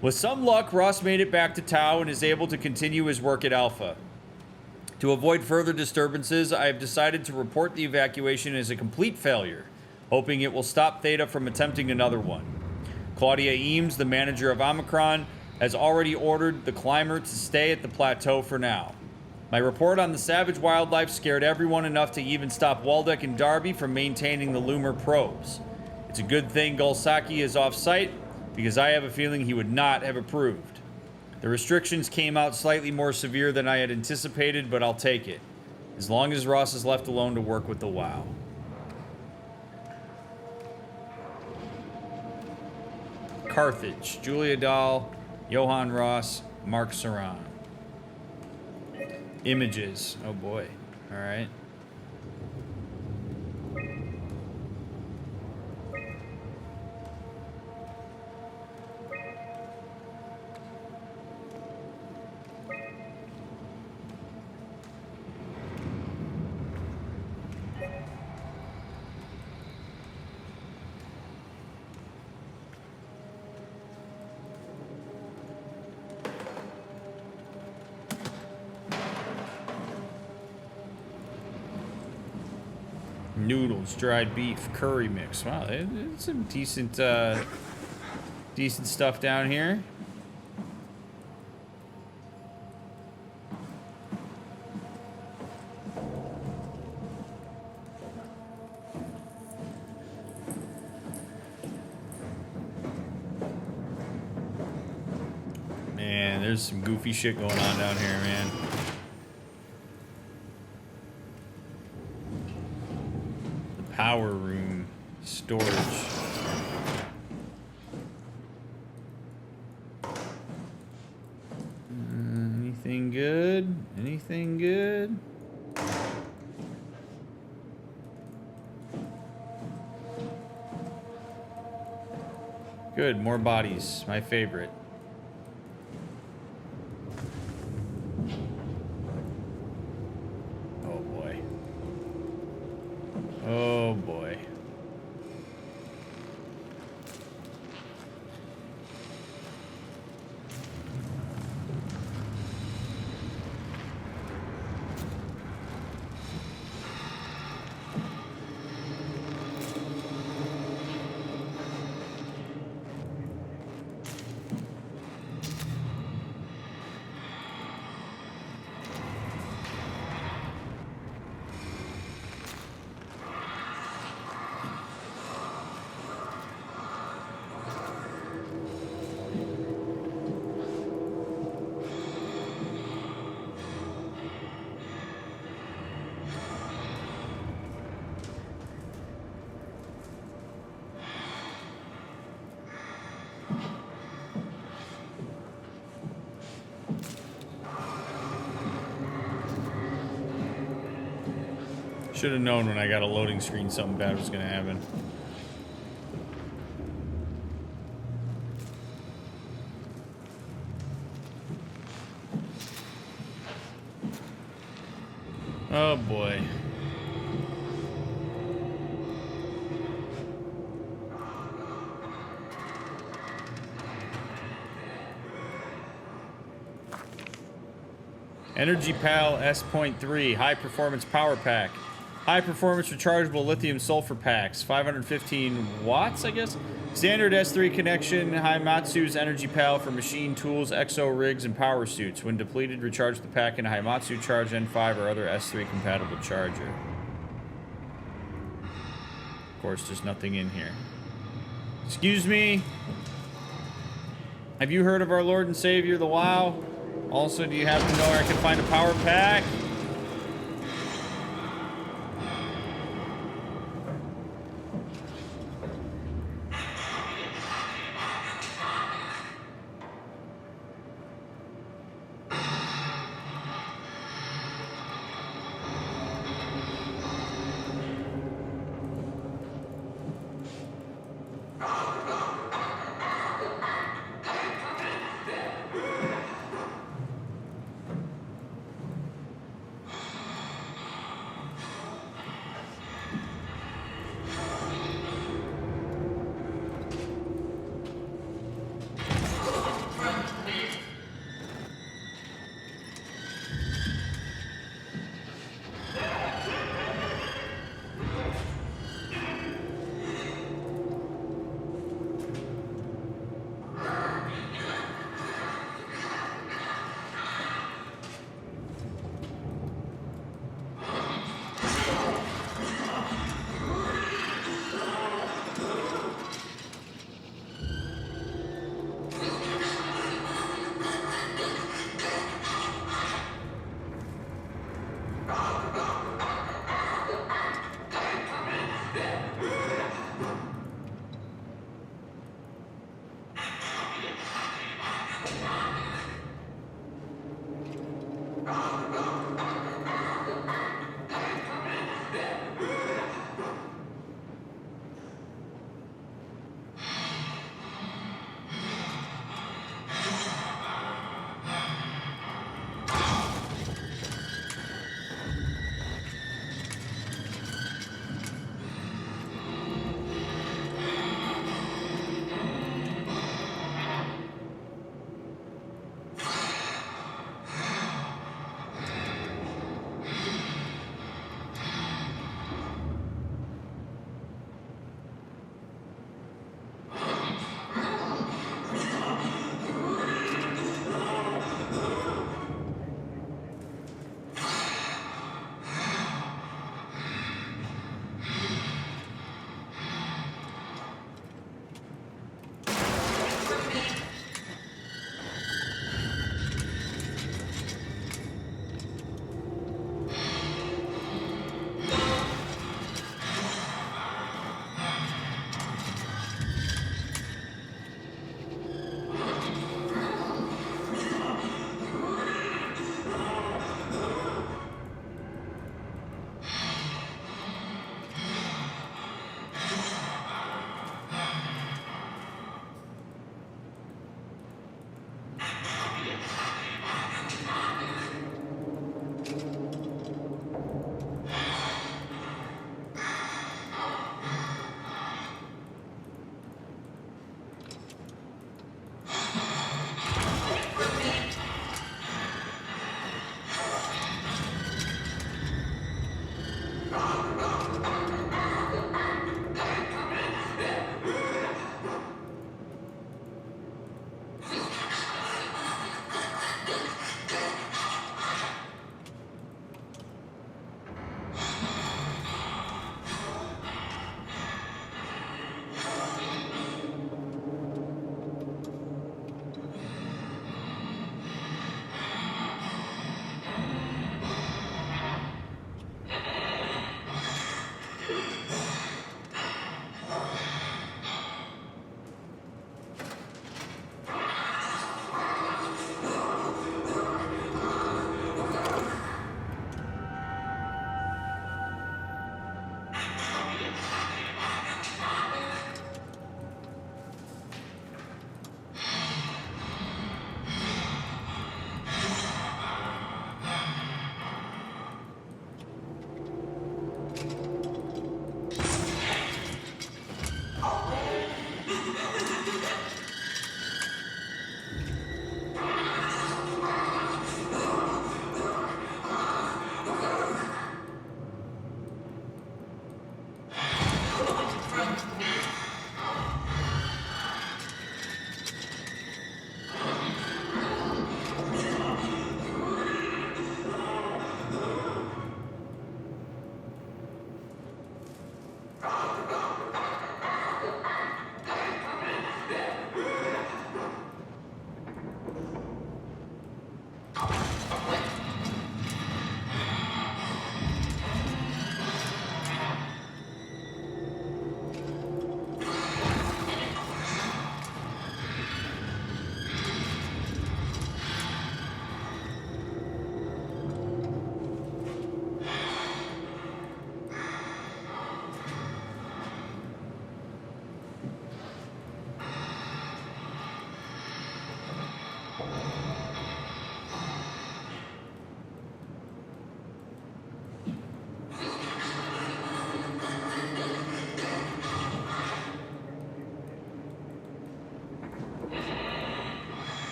A: With some luck, Ross made it back to Tau and is able to continue his work at Alpha. To avoid further disturbances, I have decided to report the evacuation as a complete failure, hoping it will stop Theta from attempting another one. Claudia Eames, the manager of Omicron, has already ordered the climber to stay at the plateau for now. My report on the savage wildlife scared everyone enough to even stop Waldeck and Darby from maintaining the Loomer probes. It's a good thing Gulsaki is off-site, because I have a feeling he would not have approved. The restrictions came out slightly more severe than I had anticipated, but I'll take it, as long as Ross is left alone to work with the WOW. Carthage, Julia Dahl, Johann Ross, Mark Saran. Images, oh boy, all right. noodles, dried beef, curry mix. Wow, it's some decent, decent stuff down here. Man, there's some goofy shit going on down here, man. Power room, storage. Anything good? Anything good? Good, more bodies. My favorite. Oh boy. Oh boy. Should have known when I got a loading screen something bad was going to happen. Oh boy. Energy Pal S.3 High Performance Power Pack. High performance rechargeable lithium sulfur packs, 515 watts, I guess. Standard S3 connection, Haimatsu's Energy Pal for machine tools, exo rigs, and power suits. When depleted, recharge the pack in a Haimatsu Charge N5 or other S3 compatible charger. Of course, there's nothing in here. Excuse me? Have you heard of our Lord and Savior, the WoW? Also, do you happen to know where I can find a power pack?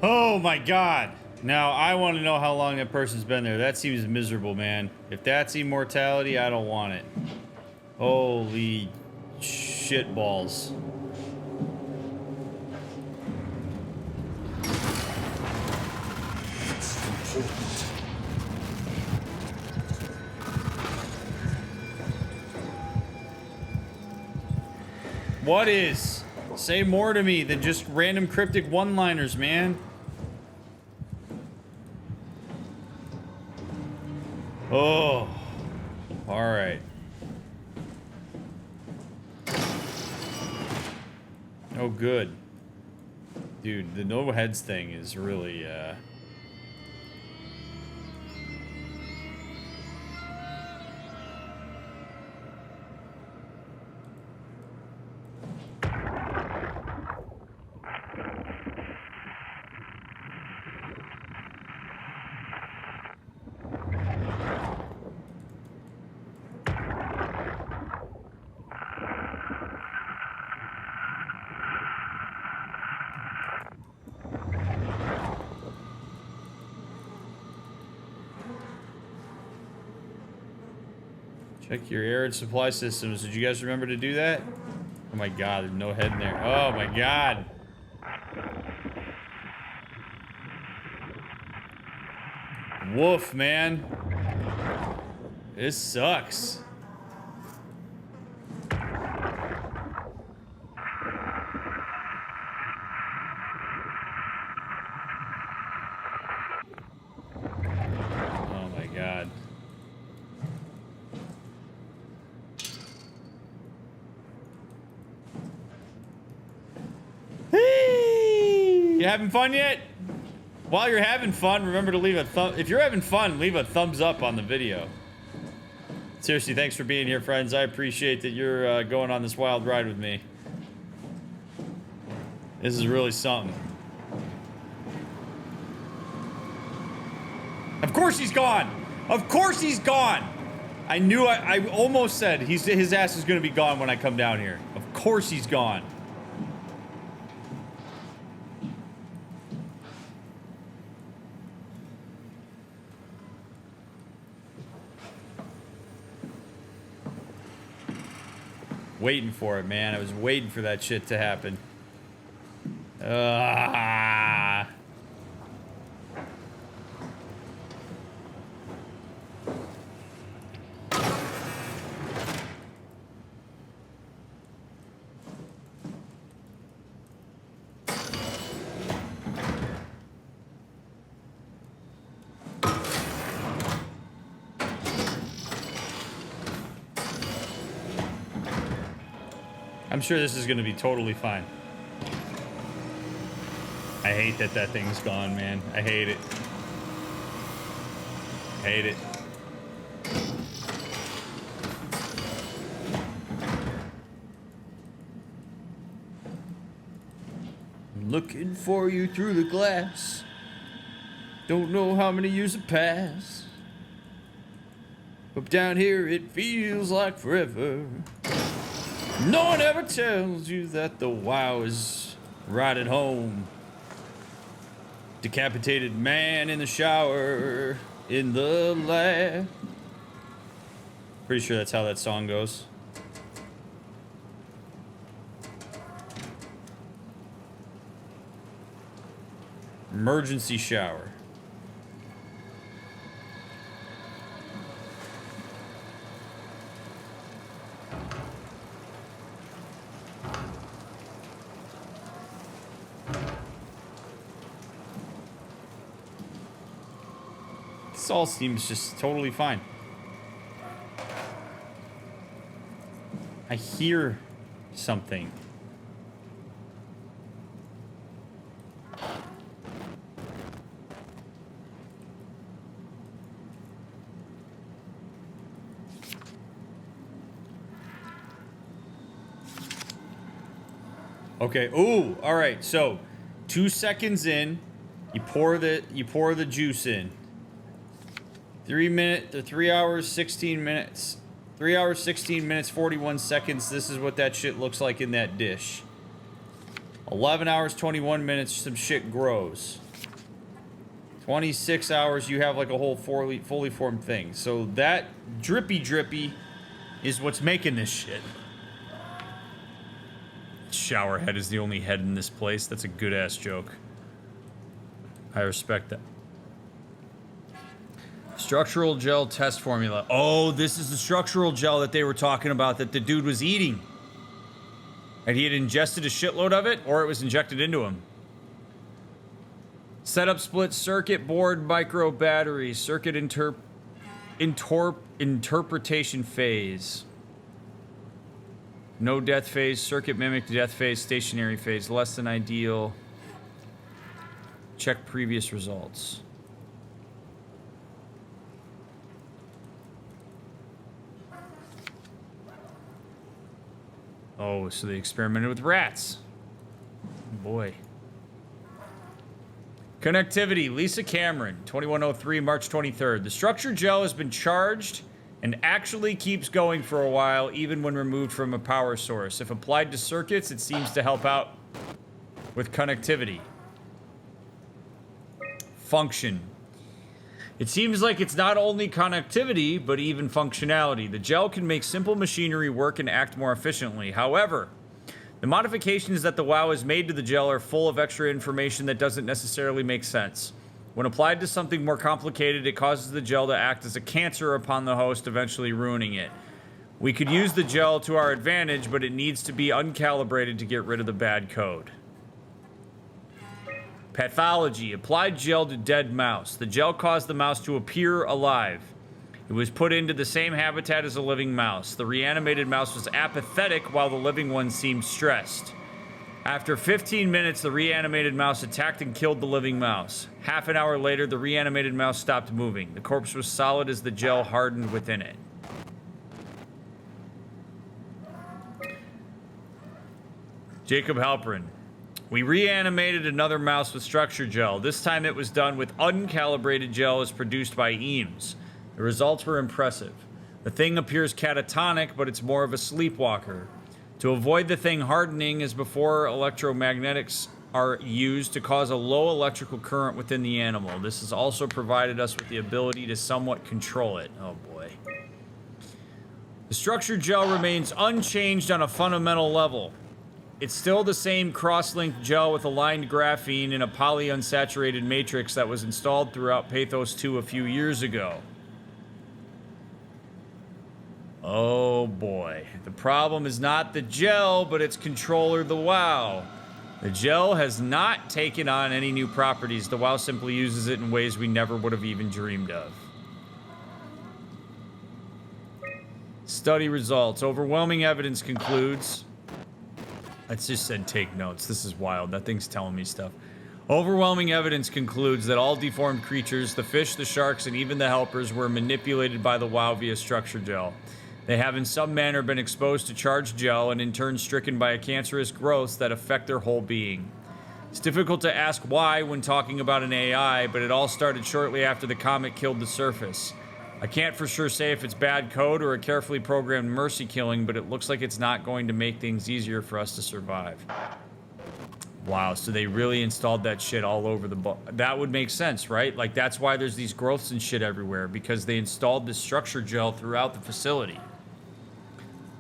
A: Oh my god. Now, I want to know how long that person's been there. That seems miserable, man. If that's immortality, I don't want it. Holy shit balls. What is? Say more to me than just random cryptic one-liners, man. Oh. Alright. Oh, good. Dude, the no heads thing is really, check your air and supply systems. Did you guys remember to do that? Oh my god, there's no head in there. Oh my god. Woof, man. This sucks. Oh my god. You having fun yet? While you're having fun, remember to leave a thumb. If you're having fun, leave a thumbs up on the video. Seriously, thanks for being here, friends. I appreciate that you're going on this wild ride with me. This is really something. Of course he's gone. Of course he's gone. I knew. I almost said his ass is going to be gone when I come down here. Of course he's gone. Waiting for it, man. I was waiting for that shit to happen. I'm sure this is going to be totally fine. I hate that that thing's gone, man. I hate it. Hate it. I'm looking for you through the glass. Don't know how many years have passed. Up down here it feels like forever. No one ever tells you that the wow is right at home. Decapitated man in the shower in the lab. Pretty sure that's how that song goes. Emergency shower. This all seems just totally fine. I hear something. Okay. Ooh. All right. So, 2 seconds in, you pour the juice in. 3 hours, 16 minutes. 3 hours, 16 minutes, 41 seconds. This is what that shit looks like in that dish. 11 hours, 21 minutes, some shit grows. 26 hours, you have like a whole fully formed thing. So that drippy is what's making this shit. Shower head is the only head in this place. That's a good ass joke. I respect that. Structural gel test formula. Oh, this is the structural gel that they were talking about that the dude was eating. And he had ingested a shitload of it, or it was injected into him. Setup split circuit board micro battery. Circuit interpretation phase. No death phase. Circuit mimic death phase. Stationary phase. Less than ideal. Check previous results. Oh, so they experimented with rats. Boy. Connectivity. Lisa Cameron, 2103, March 23rd. The structure gel has been charged and actually keeps going for a while, even when removed from a power source. If applied to circuits, it seems to help out with connectivity. Function. It seems like it's not only connectivity, but even functionality. The gel can make simple machinery work and act more efficiently. However, the modifications that the WoW has made to the gel are full of extra information that doesn't necessarily make sense. When applied to something more complicated, it causes the gel to act as a cancer upon the host, eventually ruining it. We could use the gel to our advantage, but it needs to be uncalibrated to get rid of the bad code. Pathology. Applied gel to dead mouse. The gel caused the mouse to appear alive. It was put into the same habitat as a living mouse. The reanimated mouse was apathetic while the living one seemed stressed. After 15 minutes, the reanimated mouse attacked and killed the living mouse. Half an hour later, the reanimated mouse stopped moving. The corpse was solid as the gel hardened within it. Jacob Halperin. We reanimated another mouse with structure gel. This time it was done with uncalibrated gel as produced by Eames. The results were impressive. The thing appears catatonic, but it's more of a sleepwalker. To avoid the thing hardening as before, electromagnetics are used to cause a low electrical current within the animal. This has also provided us with the ability to somewhat control it. Oh boy. The structure gel remains unchanged on a fundamental level. It's still the same cross-linked gel with aligned graphene in a polyunsaturated matrix that was installed throughout Pathos 2 a few years ago. Oh boy. The problem is not the gel, but its controller, the WoW. The gel has not taken on any new properties. The WoW simply uses it in ways we never would have even dreamed of. Study results. Overwhelming evidence concludes... I just said take notes. This is wild. That thing's telling me stuff. Overwhelming evidence concludes that all deformed creatures, the fish, the sharks, and even the helpers, were manipulated by the WoW via structure gel. They have in some manner been exposed to charged gel and in turn stricken by a cancerous growth that affect their whole being. It's difficult to ask why when talking about an AI, but it all started shortly after the comet killed the surface. I can't for sure say if it's bad code or a carefully programmed mercy killing, but it looks like it's not going to make things easier for us to survive. Wow, so they really installed that shit all over the that would make sense, right? Like, that's why there's these growths and shit everywhere, because they installed this structure gel throughout the facility.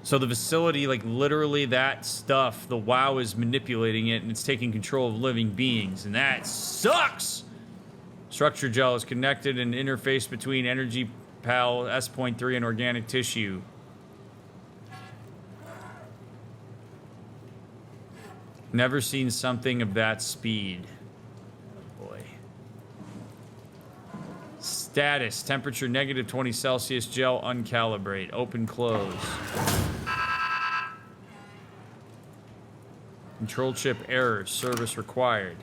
A: So the facility, like, literally that stuff, the WoW is manipulating it, and it's taking control of living beings, and that sucks! Structure gel is connected and interface between Energy Pal S.3 and organic tissue. Never seen something of that speed. Oh boy. Status. Temperature negative 20 Celsius. Gel uncalibrate. Open, close. Control chip error. Service required.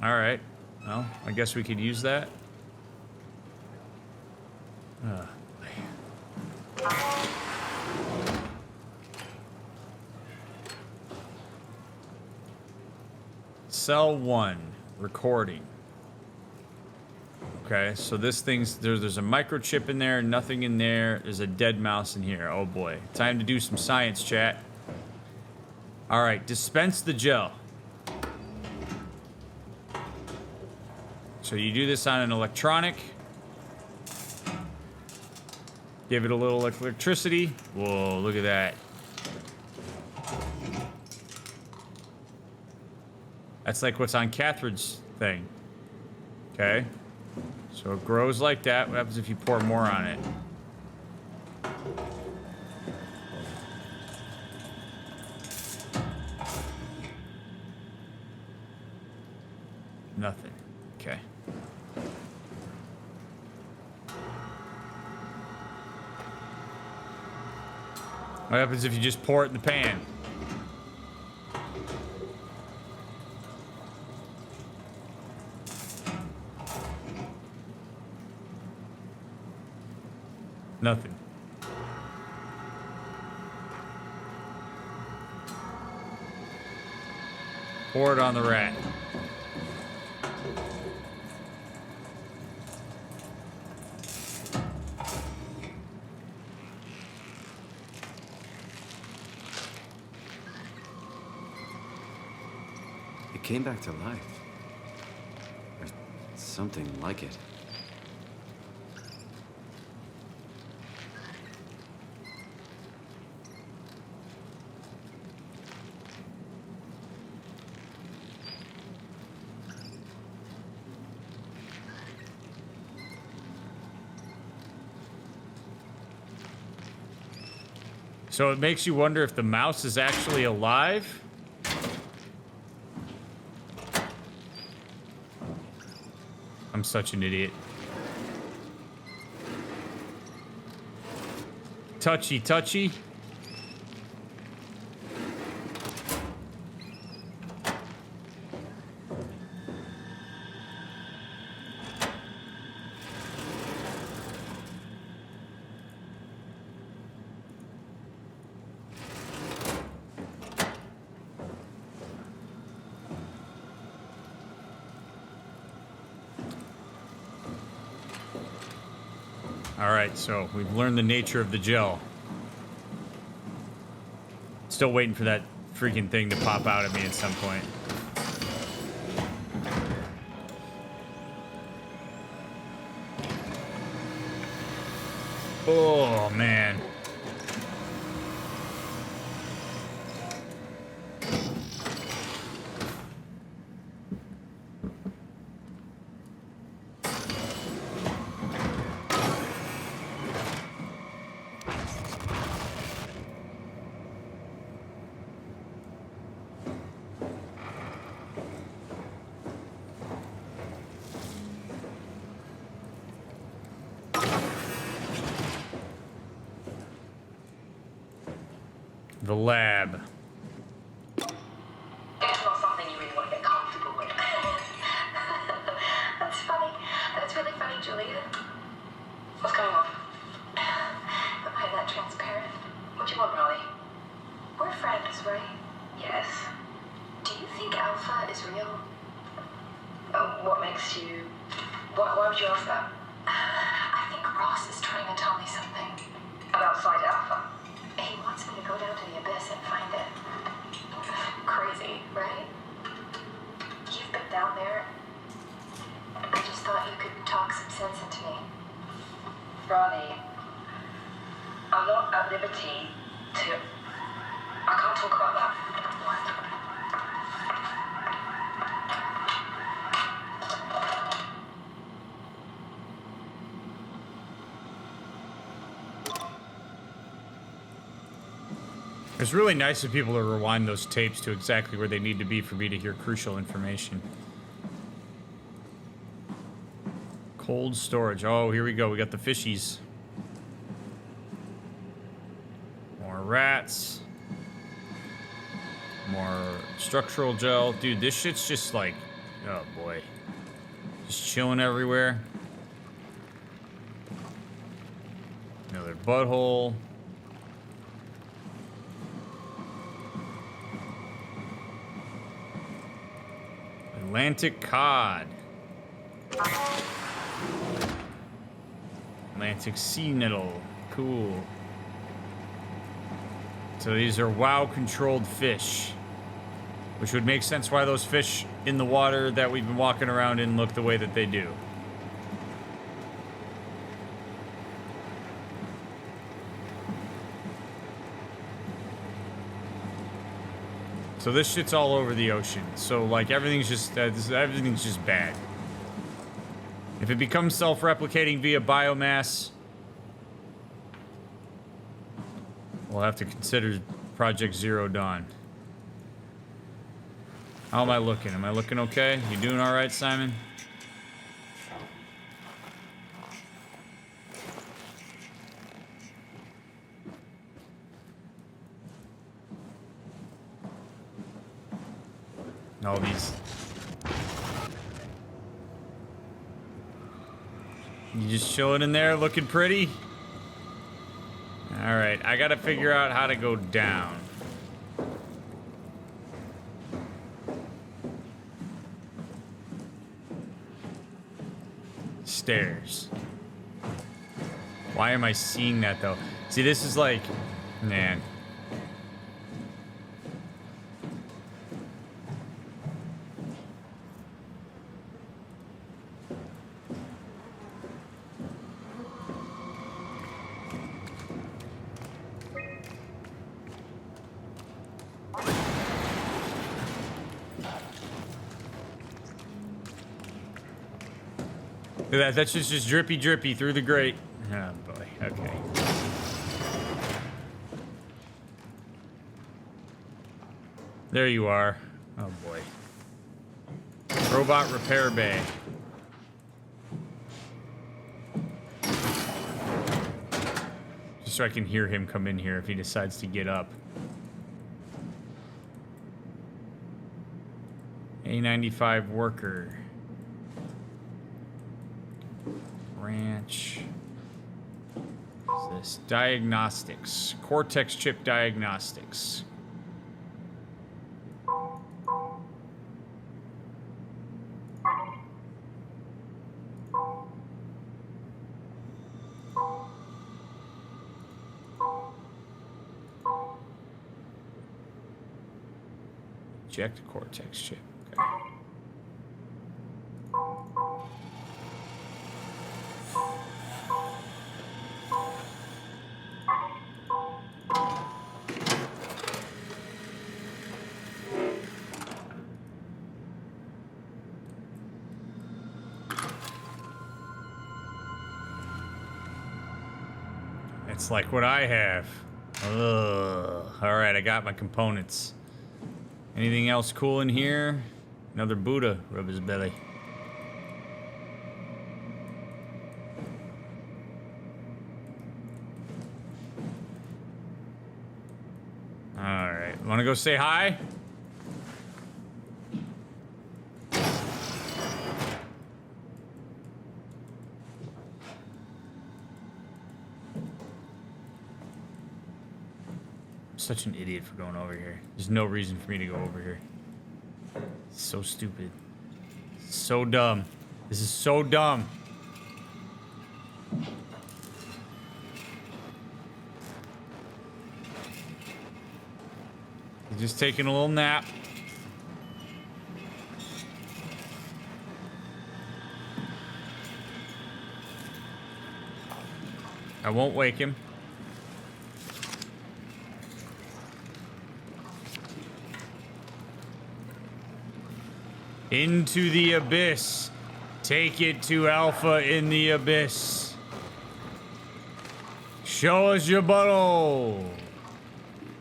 A: Alright. Well, I guess we could use that. Cell 1, recording. Okay, so this thing's, there's a microchip in there, nothing in there. There's a dead mouse in here. Oh boy. Time to do some science, chat. Alright, dispense the gel. So you do this on an electronic. Give it a little electricity. Whoa, look at that. That's like what's on Catherine's thing. Okay. So it grows like that. What happens if you pour more on it? Nothing. Okay. What happens if you just pour it in the pan? Nothing. Pour it on the rat.
E: It came back to life. Or something like it.
A: So it makes you wonder if the mouse is actually alive? I'm such an idiot. Touchy, touchy. Alright, so we've learned the nature of the gel. Still waiting for that freaking thing to pop out at me at some point. Oh, man. The lab.
G: It's not something you really want to get comfortable with. That's funny. That's really funny, Julia. What's going on? Am I that transparent? What do you want, Raleigh? We're friends, right? Yes. Do you think Alpha is real? What makes you... Why would you ask that? I think Ross is trying to tell me something. About Side Alpha? He wants wants me to go down to the abyss and find it. Crazy, right? You've been down there. I just thought you could talk some sense into me.
I: Ronnie, I'm not at liberty to... I can't talk about that.
A: It's really nice of people to rewind those tapes to exactly where they need to be for me to hear crucial information. Cold storage. Oh, here we go. We got the fishies. More rats. More structural gel. Dude, this shit's just like... Oh, boy. Just chilling everywhere. Another butthole. Atlantic cod. Atlantic sea nettle. Cool. So these are WoW-controlled fish. Which would make sense why those fish in the water that we've been walking around in look the way that they do. So this shit's all over the ocean. So like everything's just bad. If it becomes self-replicating via biomass, we'll have to consider Project Zero Dawn. How am I looking? Am I looking okay? You doing all right, Simon? All these. You just chilling in there, looking pretty? All right, I gotta figure out how to go down. Stairs. Why am I seeing that though? See, this is like, man. Look at that, that's just drippy drippy through the grate. Oh boy, okay. There you are. Oh boy. Robot repair bay. Just so I can hear him come in here if he decides to get up. A95 worker. Branch. What's this? Diagnostics. Cortex chip diagnostics. Eject cortex chip. Okay. It's like what I have. Ugh. All right, I got my components. Anything else cool in here? Another Buddha. Rub his belly. All right, want to go say hi? Such an idiot for going over here. There's no reason for me to go over here. It's so stupid. So dumb. This is so dumb. Just taking a little nap. I won't wake him. Into the abyss. Take it to Alpha in the abyss. Show us your butthole.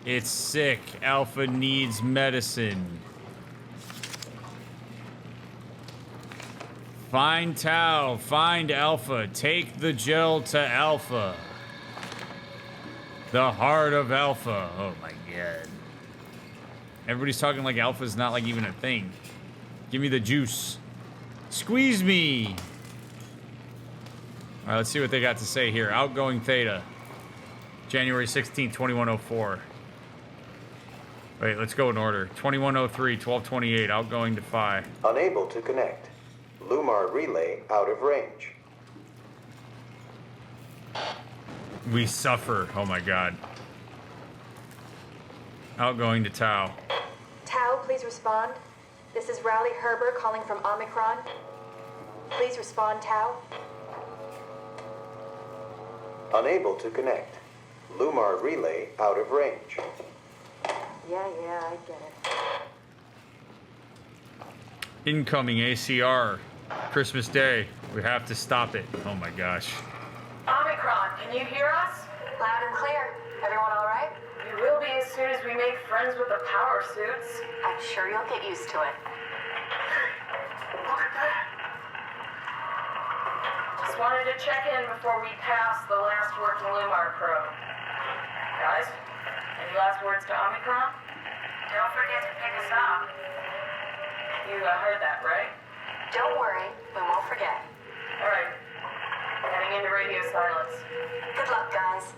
A: It's sick. Alpha needs medicine. Find Tau. Find Alpha. Take the gel to Alpha. The heart of Alpha. Oh my god. Everybody's talking like Alpha's not like even a thing. Give me the juice. Squeeze me. All right, let's see what they got to say here. Outgoing Theta. January 16th, 2104. Wait, let's go in order. 2103, 1228, outgoing to Phi.
J: Unable to connect. Lumar relay out of range.
A: We suffer. Oh my god. Outgoing to Tau.
K: Tau, please respond. This is Rowley Herber calling from Omicron. Please respond, Tau.
J: Unable to connect. Lumar relay out of range.
K: Yeah, I get it.
A: Incoming ACR. Christmas Day. We have to stop it. Oh my gosh.
I: Omicron, can you hear us?
K: Loud and clear. Everyone all right?
I: We will be as soon as we make friends with the power suits.
K: I'm sure you'll get used to it.
I: Look at that. Just wanted to check in before we pass the last working Lumar probe. Guys, any last words to Omicron? Don't forget to pick us up. You heard that, right?
K: Don't worry, we won't forget.
I: All right. Heading into radio silence.
K: Good luck, guys.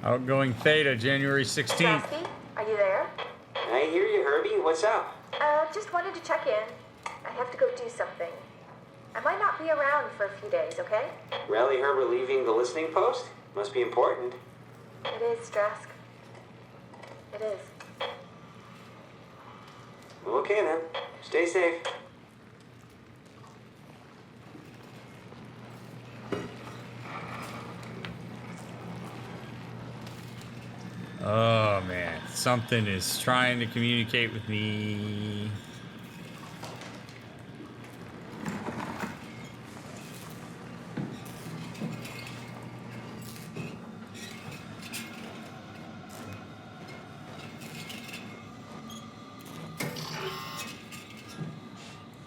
A: Outgoing Theta, January 16th.
K: Drasky, are you there?
L: I hear you, Herbie. What's up?
K: Just wanted to check in. I have to go do something. I might not be around for a few days, okay?
L: Rowley Herber leaving the listening post? Must be important.
K: It is, Drask. It is.
L: Okay then. Stay safe.
A: Oh man, something is trying to communicate with me.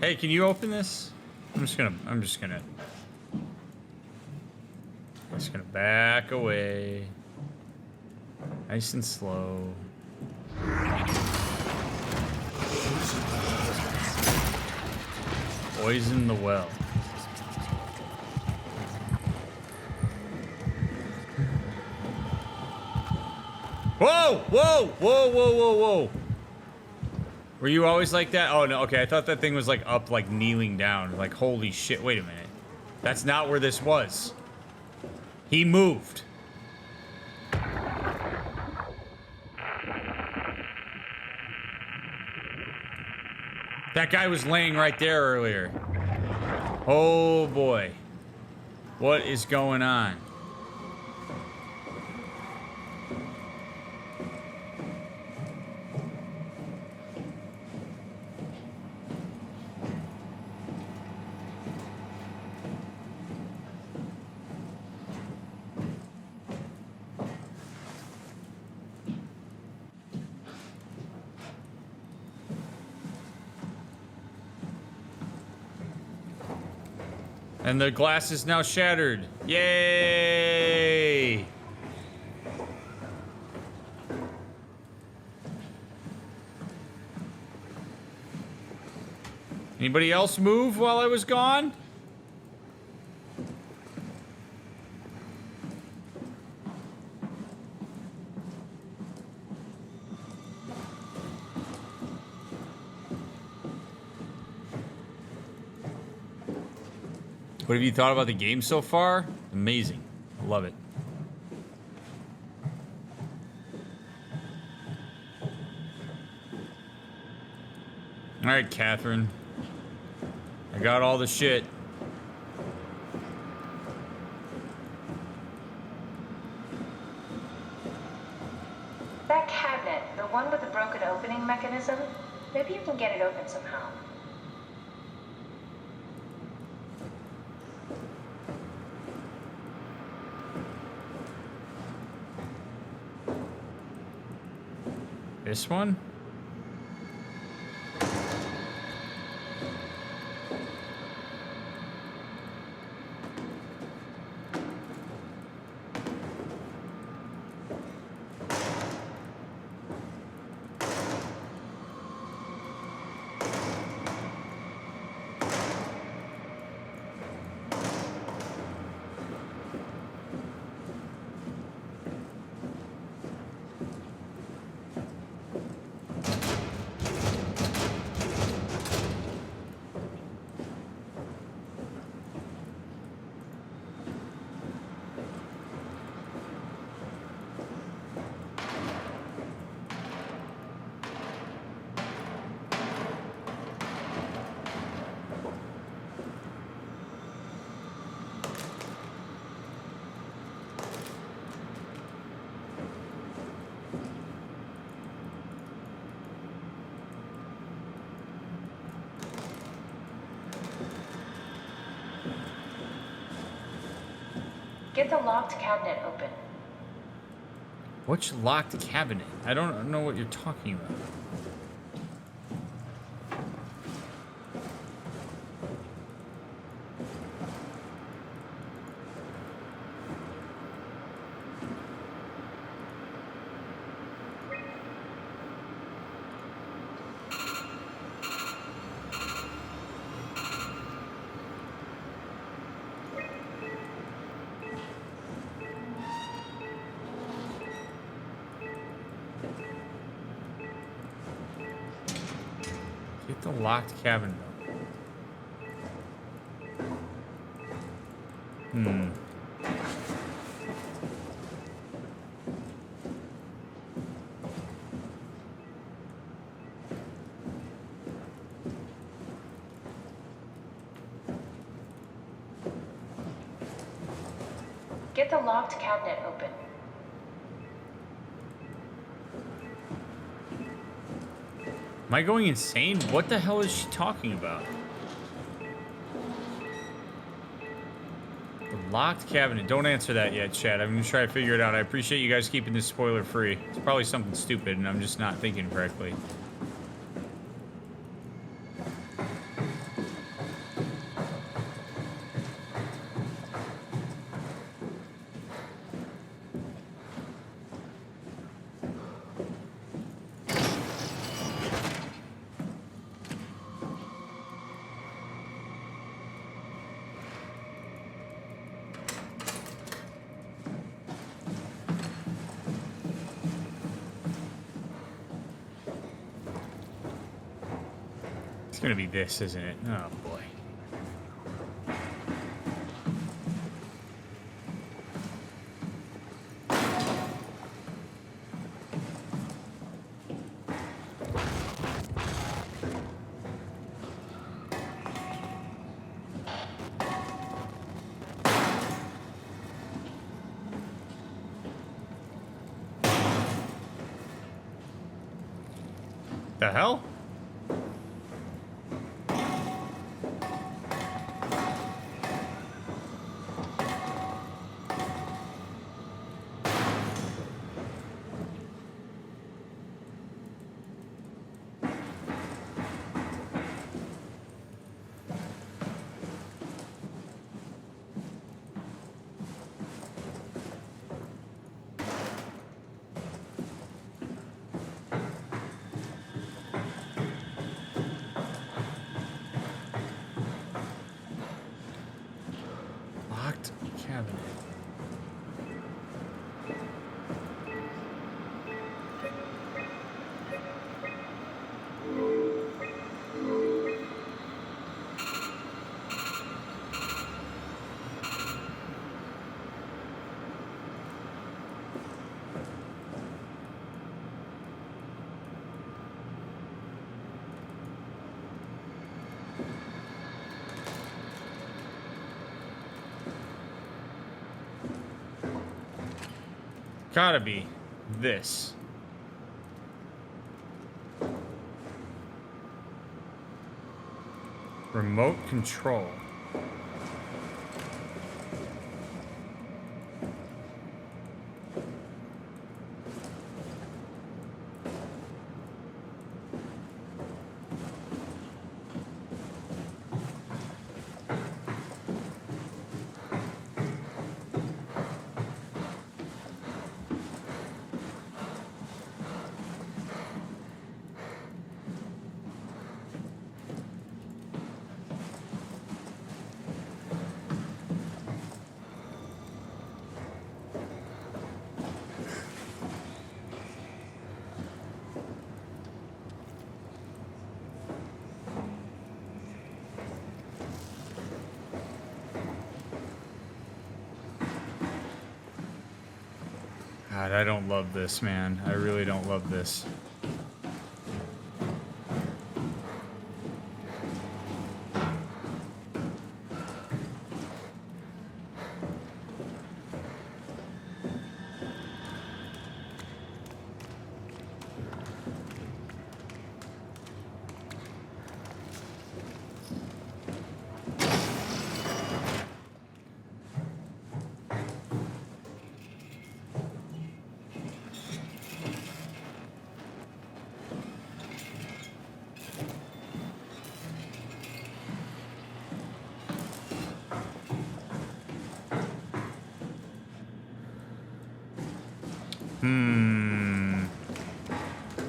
A: Hey, can you open this? I'm just gonna back away. Nice and slow. Poison the well. Whoa! Whoa! Whoa! Whoa! Whoa! Whoa! Were you always like that? Oh no, okay. I thought that thing was like up, like kneeling down. Like, holy shit, wait a minute. That's not where this was. He moved. That guy was laying right there earlier. Oh boy. What is going on? And the glass is now shattered. Yay! Anybody else move while I was gone? What have you thought about the game so far? Amazing. I love it. All right, Catherine. I got all the shit.
F: That cabinet, the one with the broken opening mechanism, maybe you can get it open somehow.
A: This one?
F: Get the locked cabinet open.
A: Which locked cabinet? I don't know what you're talking about. Get the locked cabinet.
F: Get the locked cabinet open.
A: Am I going insane? What the hell is she talking about? The locked cabinet. Don't answer that yet, chat. I'm gonna try to figure it out. I appreciate you guys keeping this spoiler free. It's probably something stupid and I'm just not thinking correctly. It's gonna be this, isn't it? Oh boy. The hell? Locked cabinet. Gotta be this. Remote control. God, I don't love this, man. I really don't love this.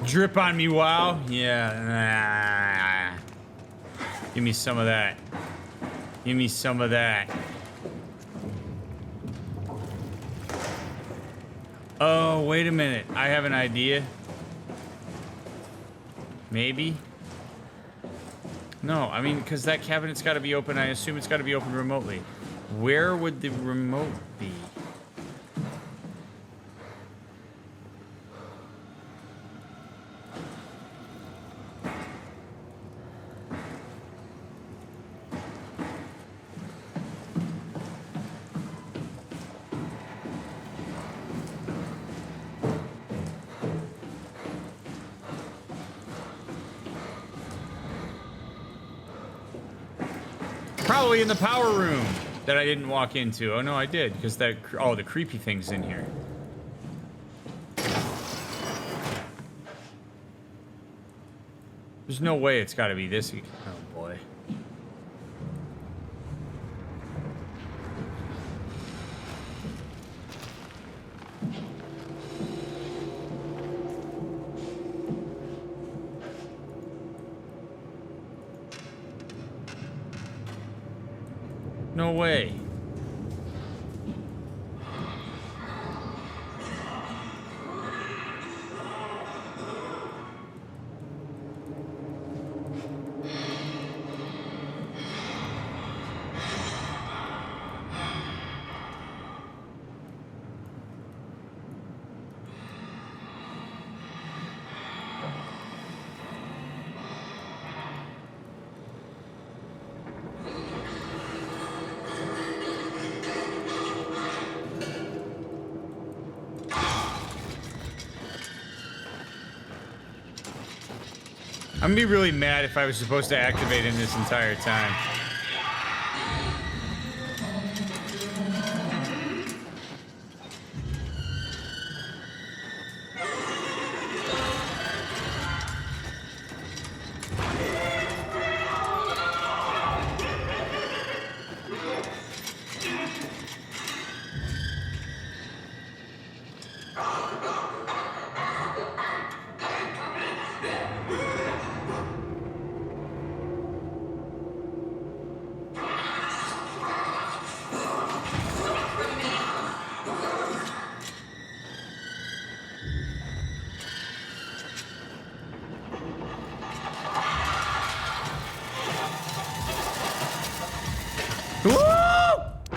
A: Drip on me, wow. Yeah. Give me some of that. Give me some of that. Oh, wait a minute. I have an idea. Maybe. No, I mean, because that cabinet's got to be open. I assume it's got to be open remotely. Where would the remote be? Probably in the power room that I didn't walk into. Oh no, I did, because that, oh, the creepy thing's in here. There's no way it's got to be this. Oh boy. No way. I'm gonna be really mad if I was supposed to activate him this entire time.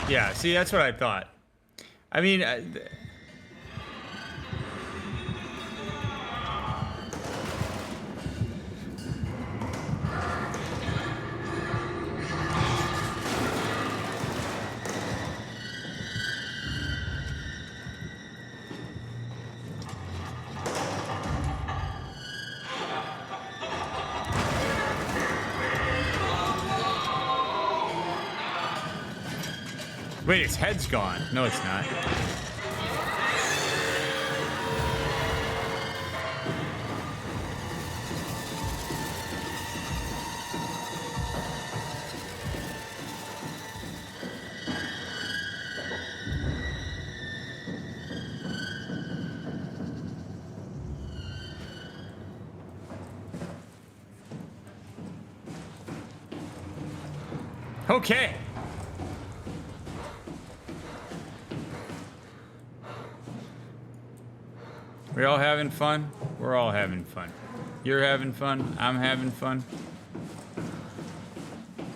A: Yeah, see, that's what I thought. I mean, Wait, its head's gone. No, it's not. Okay. We all having fun? We're all having fun. You're having fun. I'm having fun.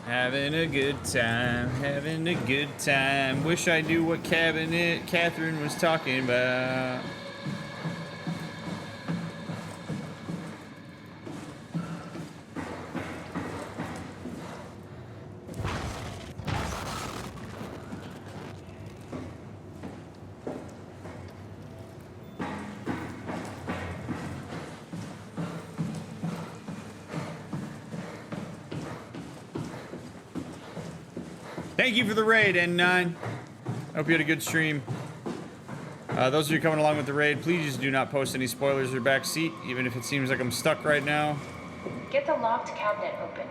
A: Having a good time. Having a good time. Wish I knew what cabinet Catherine was talking about. Thank you for the raid, N9. Hope you had a good stream. Those of you coming along with the raid, please do not post any spoilers or backseat, even if it seems like I'm stuck right now.
F: Get the locked cabinet open.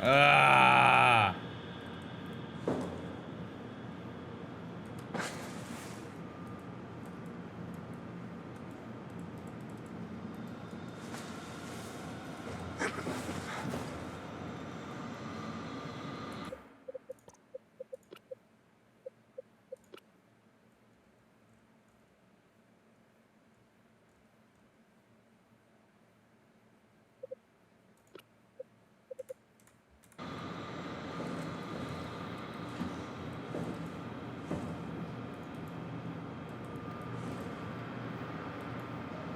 F: Ah.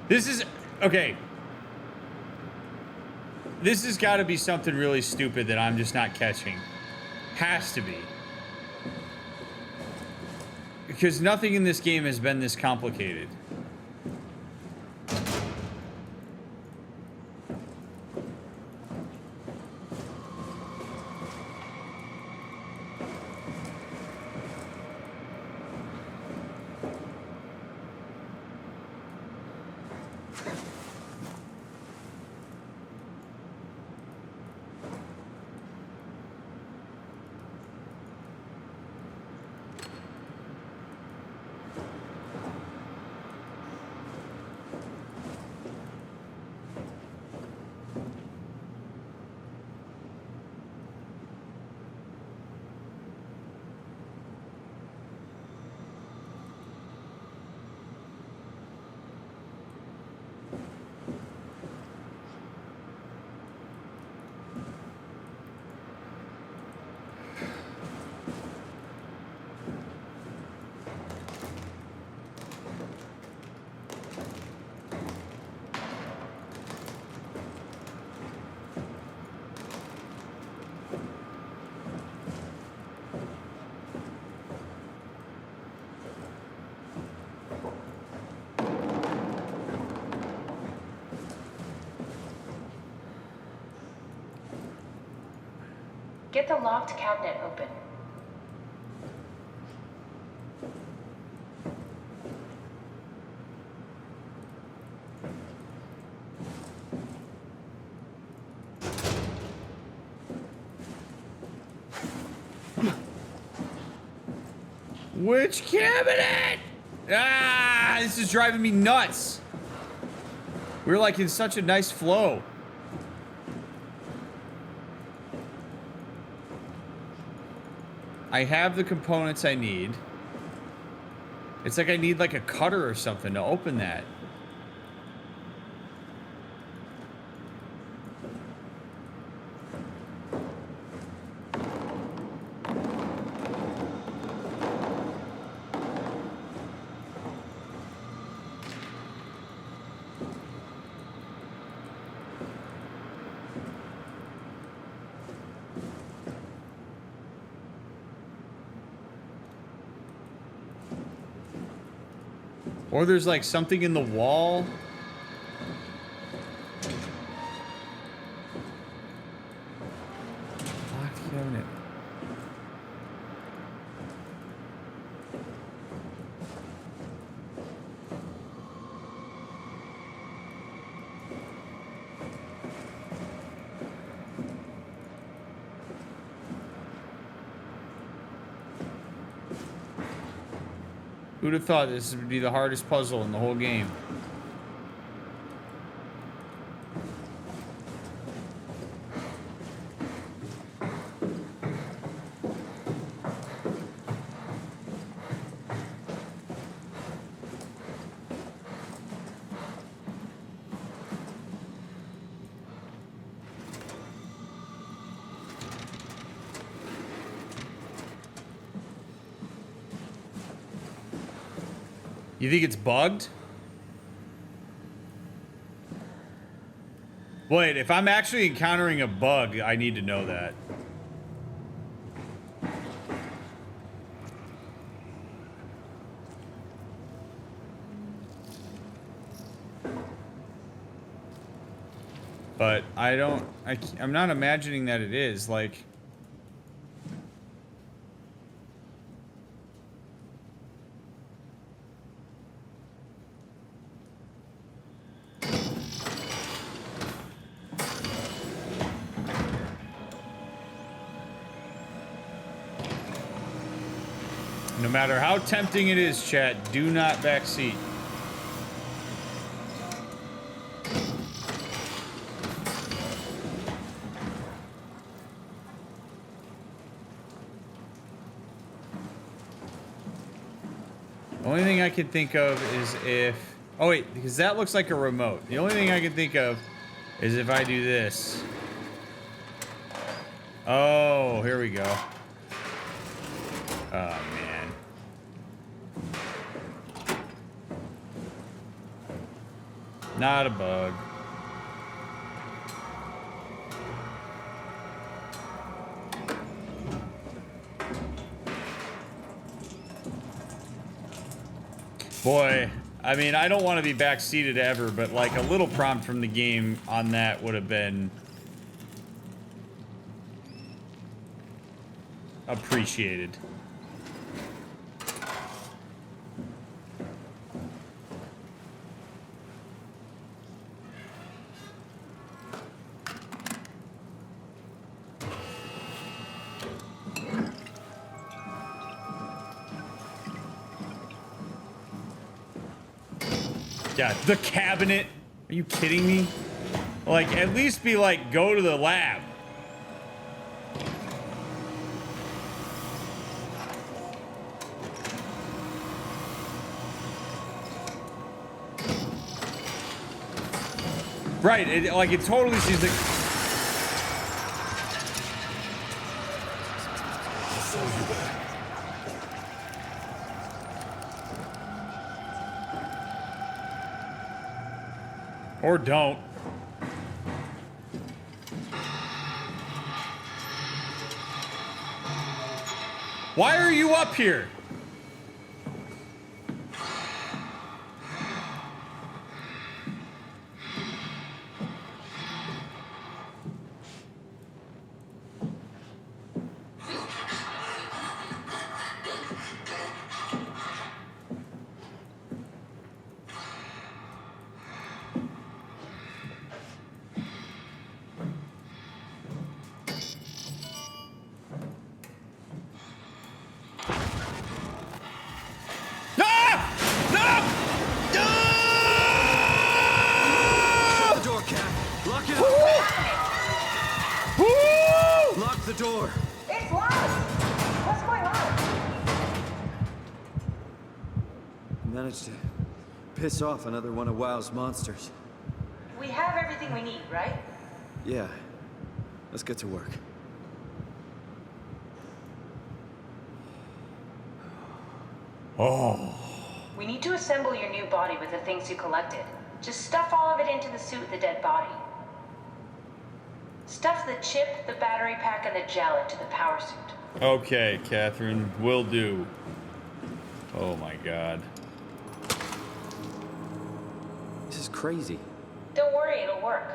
F: This is okay. This has got to be something really stupid that I'm just not catching. Has to be. Because nothing in this game has been this complicated. Get the locked cabinet open.
A: Which cabinet? Ah, this is driving me nuts. We're like in such a nice flow. I have the components I need. It's like I need like a cutter or something to open that. Or there's like something in the wall. Locked cabinet. Who'd have thought this would be the hardest puzzle in the whole game? You think it's bugged? Wait, if I'm actually encountering a bug, I need to know that. But I'm not imagining that it is, like... No matter how tempting it is, chat, do not backseat. The only thing I can think of is if... Oh, wait, because that looks like a remote. The only thing I can think of is if I do this. Oh, here we go. Oh, man. Not a bug. Boy, I mean, I don't want to be backseated ever, but like a little prompt from the game on that would have been appreciated. Yeah, the cabinet. Are you kidding me? Like, at least be like, go to the lab. Right, it totally seems like... Or don't. Why are you up here?
G: It's locked! What's going
E: managed to piss off another one of WoW's monsters.
F: We have everything we need, right?
E: Yeah. Let's get to work.
A: Oh.
F: We need to assemble your new body with the things you collected. Just stuff all of it into the suit with the dead body. Stuff the chip, the battery pack, and the gel into the power suit.
A: Okay, Catherine, will do. Oh my god.
E: This is crazy.
F: Don't worry, it'll work.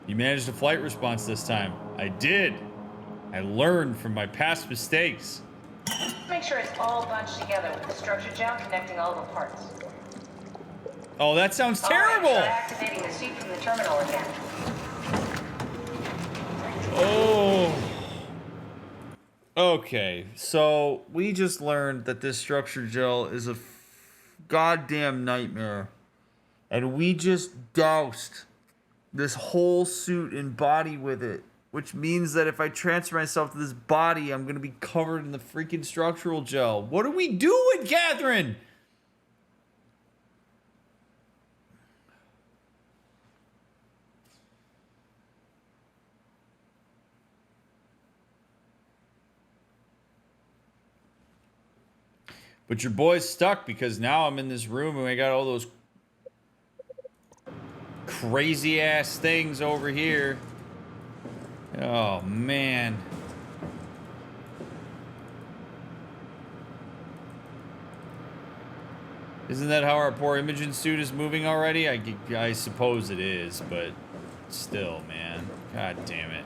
A: You managed a flight response this time. I did. I learned from my past mistakes.
F: Make sure it's all bunched together with the structure gel connecting all the parts.
A: Oh, that sounds
F: All right,
A: terrible.
F: try activating the suit from the terminal again.
A: Oh. Okay, so we just learned that this structure gel is a goddamn nightmare. And we just doused this whole suit and body with it. Which means that if I transfer myself to this body, I'm going to be covered in the freaking structural gel. What are we doing, Catherine? But your boy's stuck because now I'm in this room and I got all those crazy ass things over here. Oh, man. Isn't that how our poor Imogen suit is moving already? I suppose it is, but still, man. God damn it.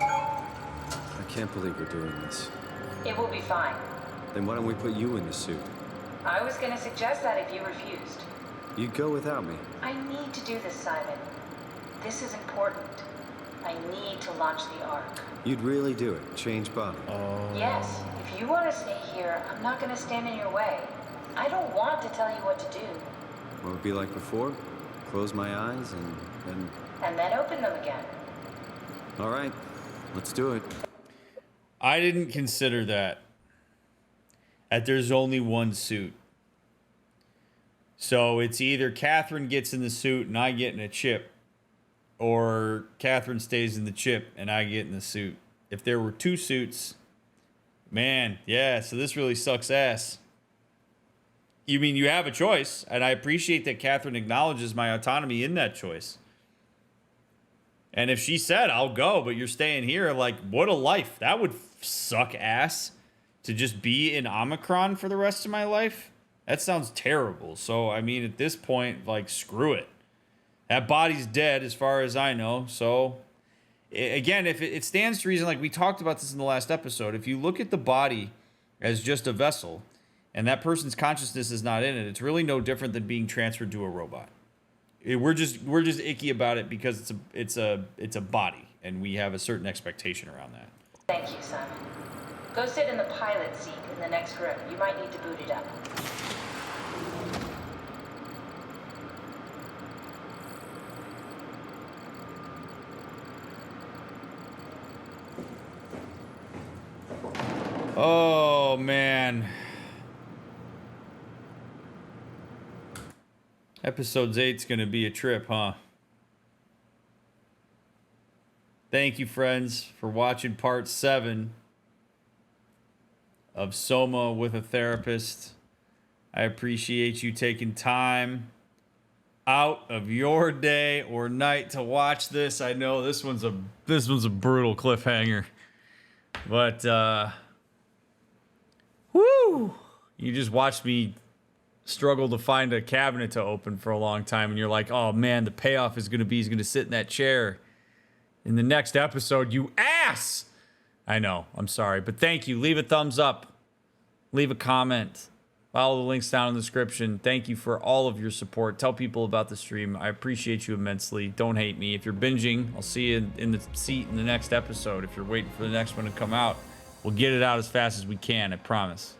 E: I can't believe we're doing this.
F: It will be fine.
E: Then why don't we put you in the suit?
F: I was gonna suggest that if you refused.
E: You'd go without me.
F: I need to do this, Simon. This is important. I need to launch the Ark.
E: You'd really do it? Change body?
F: Yes, if you want to stay here, I'm not gonna stand in your way. I don't want to tell you what to do.
E: What would it be like before? Close my eyes and...
F: And then open them again.
E: All right, let's do it.
A: I didn't consider that. That there's only one suit. So it's either Catherine gets in the suit and I get in a chip, or Catherine stays in the chip and I get in the suit. If there were two suits, man, yeah, so this really sucks ass. You mean you have a choice, and I appreciate that Catherine acknowledges my autonomy in that choice. And if she said, I'll go, but you're staying here, like, what a life. That would suck ass. To just be in Omicron for the rest of my life? That sounds terrible. So, I mean, at this point, like, screw it. That body's dead as far as I know. So, again, if it stands to reason, like we talked about this in the last episode, if you look at the body as just a vessel and that person's consciousness is not in it, it's really no different than being transferred to a robot. We're just icky about it because it's a body and we have a certain expectation around that.
F: Thank you, Simon. Go sit in the pilot seat in the next room. You might need to boot it up.
A: Oh, man. Episode 8's going to be a trip, huh? Thank you, friends, for watching part 7 of SOMA with a Therapist. I appreciate you taking time out of your day or night to watch this. I know this one's a brutal cliffhanger. But whoo! You just watched me struggle to find a cabinet to open for a long time, and you're like, oh man, the payoff is gonna be he's gonna sit in that chair in the next episode, you ass! I know, I'm sorry, but thank you. Leave a thumbs up. Leave a comment. Follow the links down in the description. Thank you for all of your support. Tell people about the stream. I appreciate you immensely. Don't hate me. If you're binging, I'll see you in the seat in the next episode. If you're waiting for the next one to come out, we'll get it out as fast as we can, I promise.